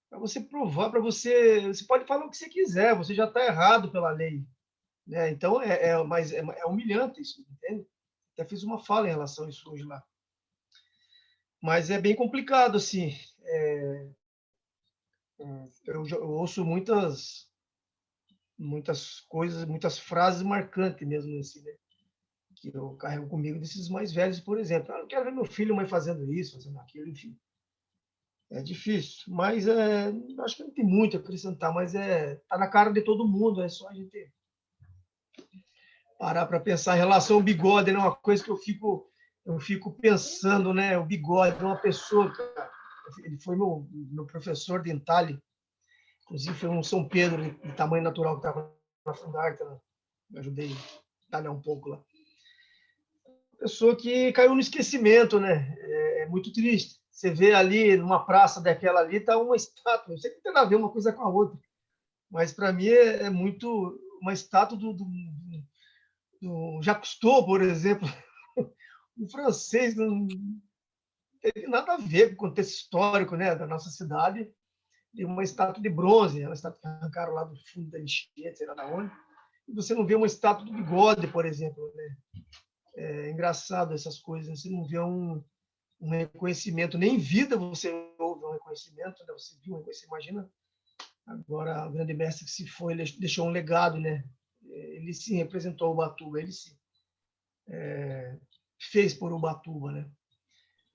para você provar, para você... Você pode falar o que você quiser, você já está errado pela lei. Né? Então, mas é humilhante isso, entende? Até fiz uma fala em relação a isso hoje lá. Mas é bem complicado, assim. Eu ouço muitas coisas, muitas frases marcantes mesmo, assim, né? Que eu carrego comigo desses mais velhos, por exemplo. Eu não quero ver meu filho mais fazendo isso, fazendo aquilo, enfim. É difícil, mas acho que não tem muito a acrescentar, mas tá na cara de todo mundo, é só a gente parar para pensar em relação ao bigode, né? Uma coisa que eu fico pensando, né? O bigode é uma pessoa, cara, ele foi meu professor de entalhe, inclusive foi um São Pedro de tamanho natural que estava na Fundarta, né? Eu ajudei a entalhar um pouco lá. pessoa que caiu no esquecimento, né? É muito triste. Você vê ali, numa praça daquela ali, está uma estátua. Eu sei que não tem nada a ver uma coisa com a outra, mas para mim é muito uma estátua do Jacques Cousteau, por exemplo. O francês não teve nada a ver com o contexto histórico, né, da nossa cidade. E uma estátua de bronze, uma estátua que arrancaram lá do fundo da enchente, sei lá de onde. E você não vê uma estátua do Bigode, por exemplo, né? É engraçado essas coisas. Você não vê um reconhecimento, nem em vida você ouve um reconhecimento, né? Você viu, você imagina. Agora, o grande mestre que se foi, ele deixou um legado, né? Ele sim representou Ubatuba, ele sim fez por Ubatuba, né?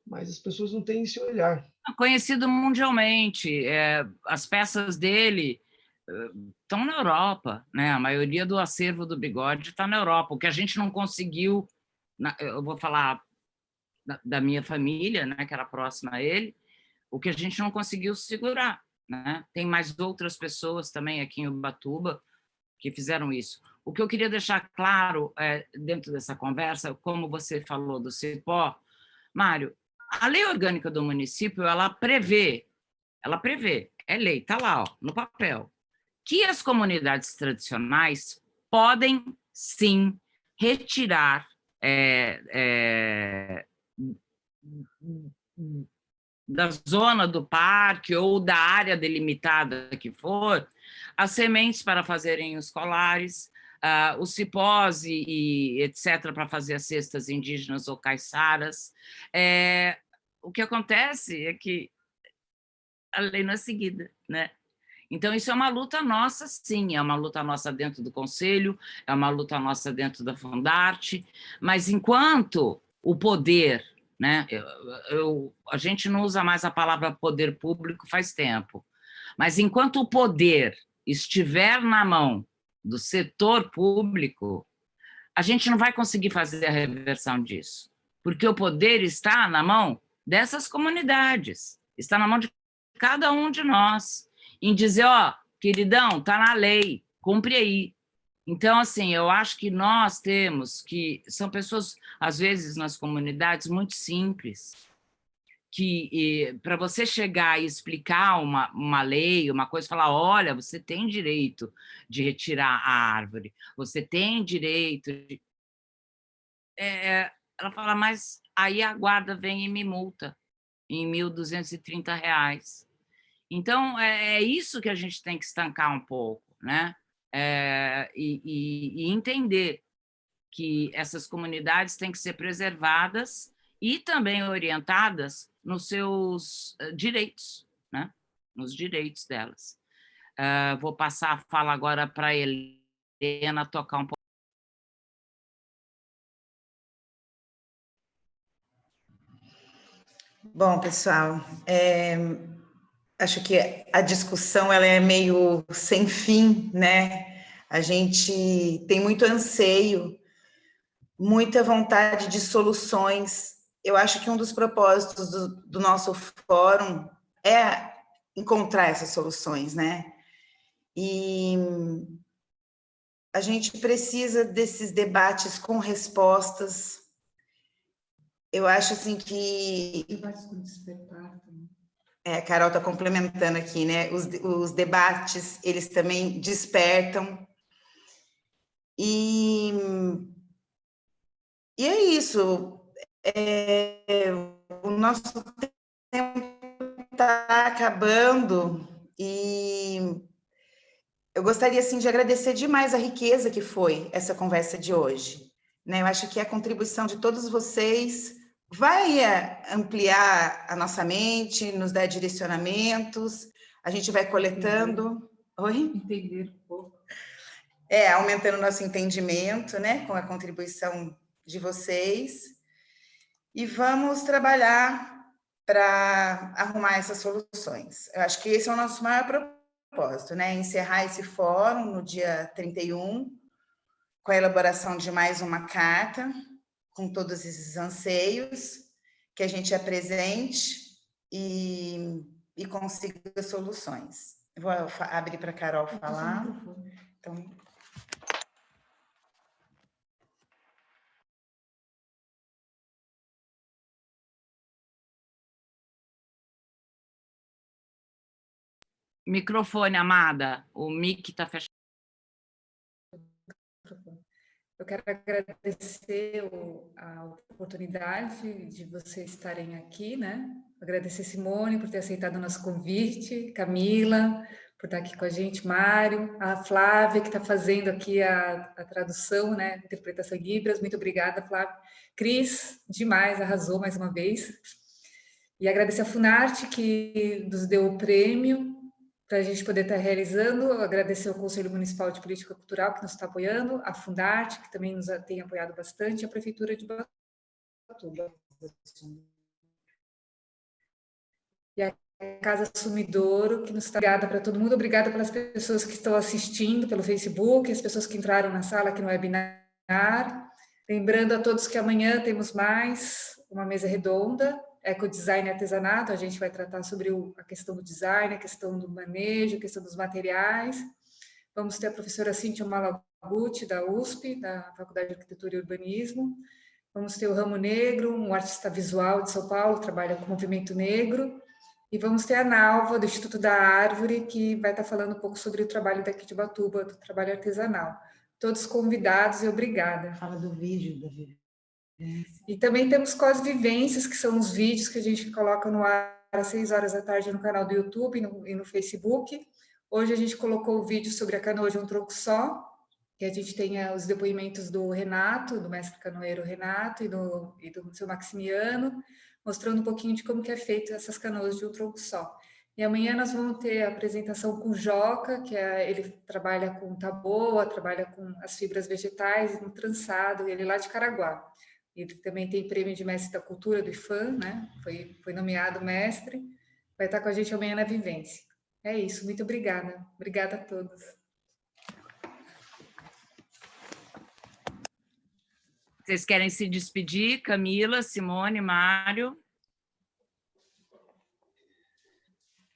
Mas as pessoas não têm esse olhar. Conhecido mundialmente, as peças dele estão na Europa, né? A maioria do acervo do Bigode está na Europa. O que a gente não conseguiu, eu vou falar da minha família, né, que era próxima a ele, o que a gente não conseguiu segurar, né? Tem mais outras pessoas também aqui em Ubatuba que fizeram isso. O que eu queria deixar claro dentro dessa conversa, como você falou do Cipó, Mário, a lei orgânica do município, ela prevê, é lei, está lá, ó, no papel, que as comunidades tradicionais podem, sim, retirar da zona do parque ou da área delimitada que for, as sementes para fazerem os colares, os cipós e etc., para fazer as cestas indígenas ou caiçaras. O que acontece é que a lei não é seguida, né? Então, isso é uma luta nossa, sim, é uma luta nossa dentro do Conselho, é uma luta nossa dentro da Fundarte, mas enquanto o poder, né, a gente não usa mais a palavra poder público faz tempo, mas enquanto o poder estiver na mão do setor público, a gente não vai conseguir fazer a reversão disso, porque o poder está na mão dessas comunidades, está na mão de cada um de nós, em dizer, ó, queridão, tá na lei, cumpre aí. Então, assim, eu acho que nós temos que... São pessoas, às vezes, nas comunidades, muito simples, que para você chegar e explicar uma lei, uma coisa, falar, olha, você tem direito de retirar a árvore, você tem direito de... ela fala, mas aí a guarda vem e me multa em R$ 1.230. Então, é isso que a gente tem que estancar um pouco, né? E entender que essas comunidades têm que ser preservadas e também orientadas nos seus direitos, né? Nos direitos delas. Vou passar a fala agora para a Helena tocar um pouco. Bom, pessoal, acho que a discussão ela é meio sem fim, né? A gente tem muito anseio, muita vontade de soluções. Eu acho que um dos propósitos do nosso fórum é encontrar essas soluções, né? E a gente precisa desses debates com respostas. Eu acho assim que... a Carol está complementando aqui, né? Os debates, eles também despertam. E é isso. O nosso tempo está acabando e eu gostaria, assim, de agradecer demais a riqueza que foi essa conversa de hoje, né? Eu acho que a contribuição de todos vocês vai ampliar a nossa mente, nos dar direcionamentos, a gente vai coletando... Oi? Entender um pouco. Aumentando o nosso entendimento, né? Com a contribuição de vocês. E vamos trabalhar para arrumar essas soluções. Eu acho que esse é o nosso maior propósito, né? Encerrar esse fórum no dia 31, com a elaboração de mais uma carta, com todos esses anseios, que a gente apresente e consiga soluções. Vou abrir para a Carol falar. Então... Microfone, amada. O mic está fechado. Eu quero agradecer a oportunidade de vocês estarem aqui, né? Agradecer Simone por ter aceitado o nosso convite, Camila por estar aqui com a gente, Mário, a Flávia que está fazendo aqui a tradução, né? Interpretação em Libras. Muito obrigada, Flávia. Cris, demais, arrasou mais uma vez. E agradecer a Funarte que nos deu o prêmio para a gente poder estar realizando, agradecer ao Conselho Municipal de Política Cultural que nos está apoiando, a Fundarte, que também nos tem apoiado bastante, e a Prefeitura de Ubatuba. E a Casa Sumidouro, que nos está obrigada para todo mundo, obrigada pelas pessoas que estão assistindo pelo Facebook, as pessoas que entraram na sala aqui no webinar. Lembrando a todos que amanhã temos mais uma mesa redonda, ecodesign e artesanato, a gente vai tratar sobre a questão do design, a questão do manejo, a questão dos materiais. Vamos ter a professora Cíntia Malaguti, da USP, da Faculdade de Arquitetura e Urbanismo. Vamos ter o Ramo Negro, um artista visual de São Paulo, trabalha com movimento negro. E vamos ter a Nalva, do Instituto da Árvore, que vai estar falando um pouco sobre o trabalho daqui de Ubatuba, do trabalho artesanal. Todos convidados e obrigada. Fala do vídeo, Davi. E também temos Cosvivências, que são os vídeos que a gente coloca no ar às 6 horas da tarde no canal do YouTube e no Facebook. Hoje a gente colocou o vídeo sobre a canoa de um tronco só, que a gente tem os depoimentos do Renato, do mestre canoeiro Renato e do seu Maximiano, mostrando um pouquinho de como que é feito essas canoas de um tronco só. E amanhã nós vamos ter a apresentação com o Joca, que ele trabalha com taboa, trabalha com as fibras vegetais no trançado, ele é lá de Caraguá. Ele também tem prêmio de mestre da cultura do IFAM, né? Foi nomeado mestre. Vai estar com a gente amanhã na vivência. É isso, muito obrigada. Obrigada a todos. Vocês querem se despedir? Camila, Simone, Mário?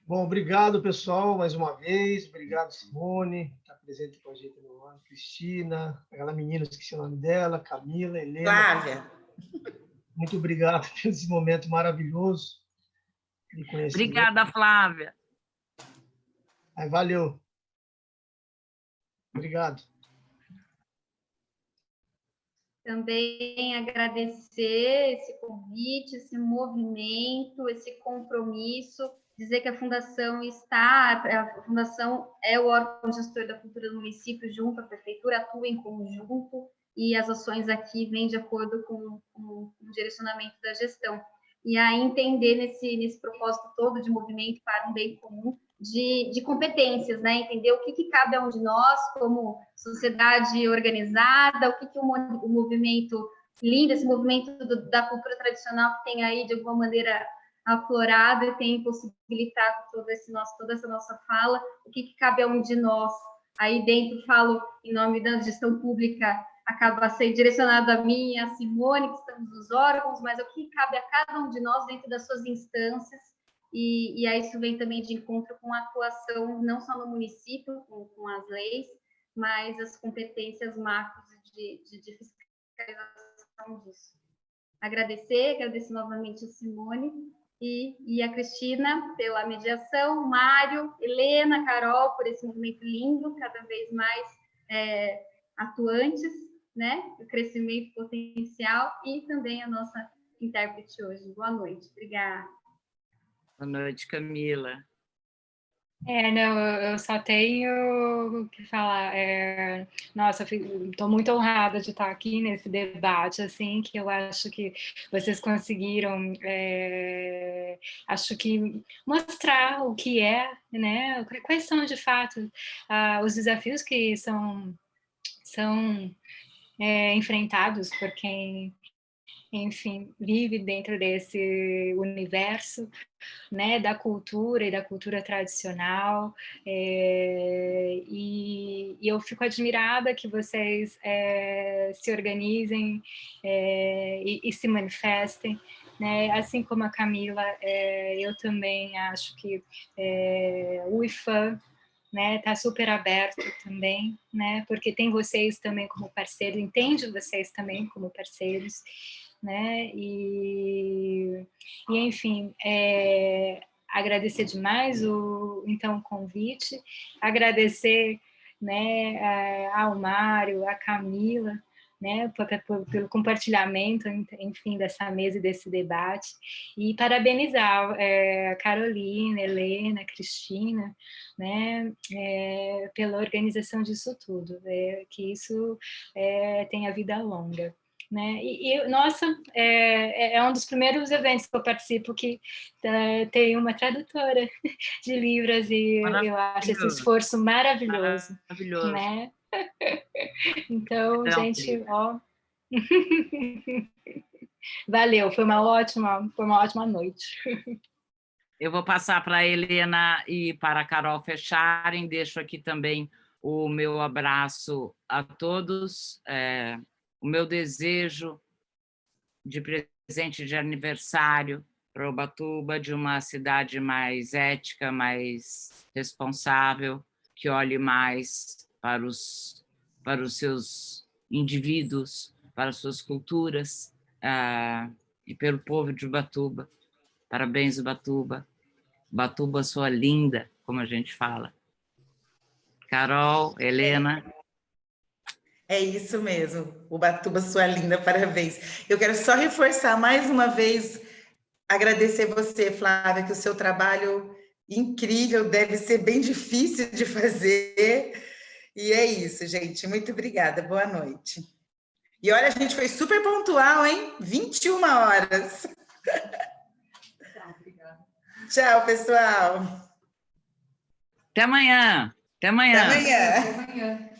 Bom, obrigado, pessoal, mais uma vez. Obrigado, Simone, que está presente com a gente no ano. Cristina, aquela menina, esqueci o nome dela, Camila, Helena. Flávia. Muito obrigado por esse momento maravilhoso de conhecimento. Obrigada, Flávia. Valeu. Obrigado. Também agradecer esse convite, esse movimento, esse compromisso, dizer que a Fundação é o órgão gestor da cultura do município, junto à prefeitura, atua em conjunto, e as ações aqui vêm de acordo com o direcionamento da gestão. E aí entender nesse propósito todo de movimento para um bem comum, de competências, né? Entender o que cabe a um de nós como sociedade organizada, o que o movimento lindo, esse movimento da cultura tradicional que tem aí de alguma maneira aflorado e tem possibilitado toda essa nossa fala, o que cabe a um de nós. Aí dentro falo em nome da gestão pública, acaba a ser direcionado a mim e a Simone, que estamos nos órgãos, mas o que cabe a cada um de nós dentro das suas instâncias, e aí isso vem também de encontro com a atuação, não só no município, com as leis, mas as competências macros de fiscalização disso. Agradecer novamente a Simone e a Cristina pela mediação, Mário, Helena, Carol, por esse movimento lindo, cada vez mais atuantes, né? O crescimento potencial, e também a nossa intérprete hoje. Boa noite. Obrigada. Boa noite, Camila. Não, eu só tenho o que falar. Nossa, estou muito honrada de estar aqui nesse debate, assim, que eu acho que vocês conseguiram, acho que mostrar o que é, né? Quais são, de fato, os desafios que são enfrentados por quem, enfim, vive dentro desse universo, né, da cultura e da cultura tradicional, e eu fico admirada que vocês se organizem e se manifestem, né? Assim como a Camila, eu também acho que o IFAM, né, tá super aberto também, né, porque tem vocês também como parceiros, entende vocês também como parceiros, né, e enfim, agradecer demais então, o convite, agradecer, né, ao Mário, à Camila, né, pelo compartilhamento, enfim, dessa mesa e desse debate, e parabenizar a Carolina, Helena, Cristina, né, pela organização disso tudo, que isso tenha vida longa. Né? Nossa, é um dos primeiros eventos que eu participo que tem uma tradutora de Libras, e eu acho esse esforço maravilhoso. Maravilhoso. Né? Então, gente, ó... Valeu, foi uma ótima noite. Eu vou passar para a Helena e para a Carol fecharem, deixo aqui também o meu abraço a todos, o meu desejo de presente de aniversário para Ubatuba, de uma cidade mais ética, mais responsável, que olhe mais para os seus indivíduos, para as suas culturas, e pelo povo de Ubatuba. Parabéns, Ubatuba. Ubatuba, sua linda, como a gente fala. Carol, Helena. É isso mesmo. Ubatuba, sua linda, parabéns. Eu quero só reforçar mais uma vez, agradecer você, Flávia, que o seu trabalho incrível, deve ser bem difícil de fazer. E é isso, gente. Muito obrigada. Boa noite. E olha, a gente foi super pontual, hein? 21 horas. Tchau, pessoal. Até amanhã. Até amanhã. Até amanhã. Até amanhã.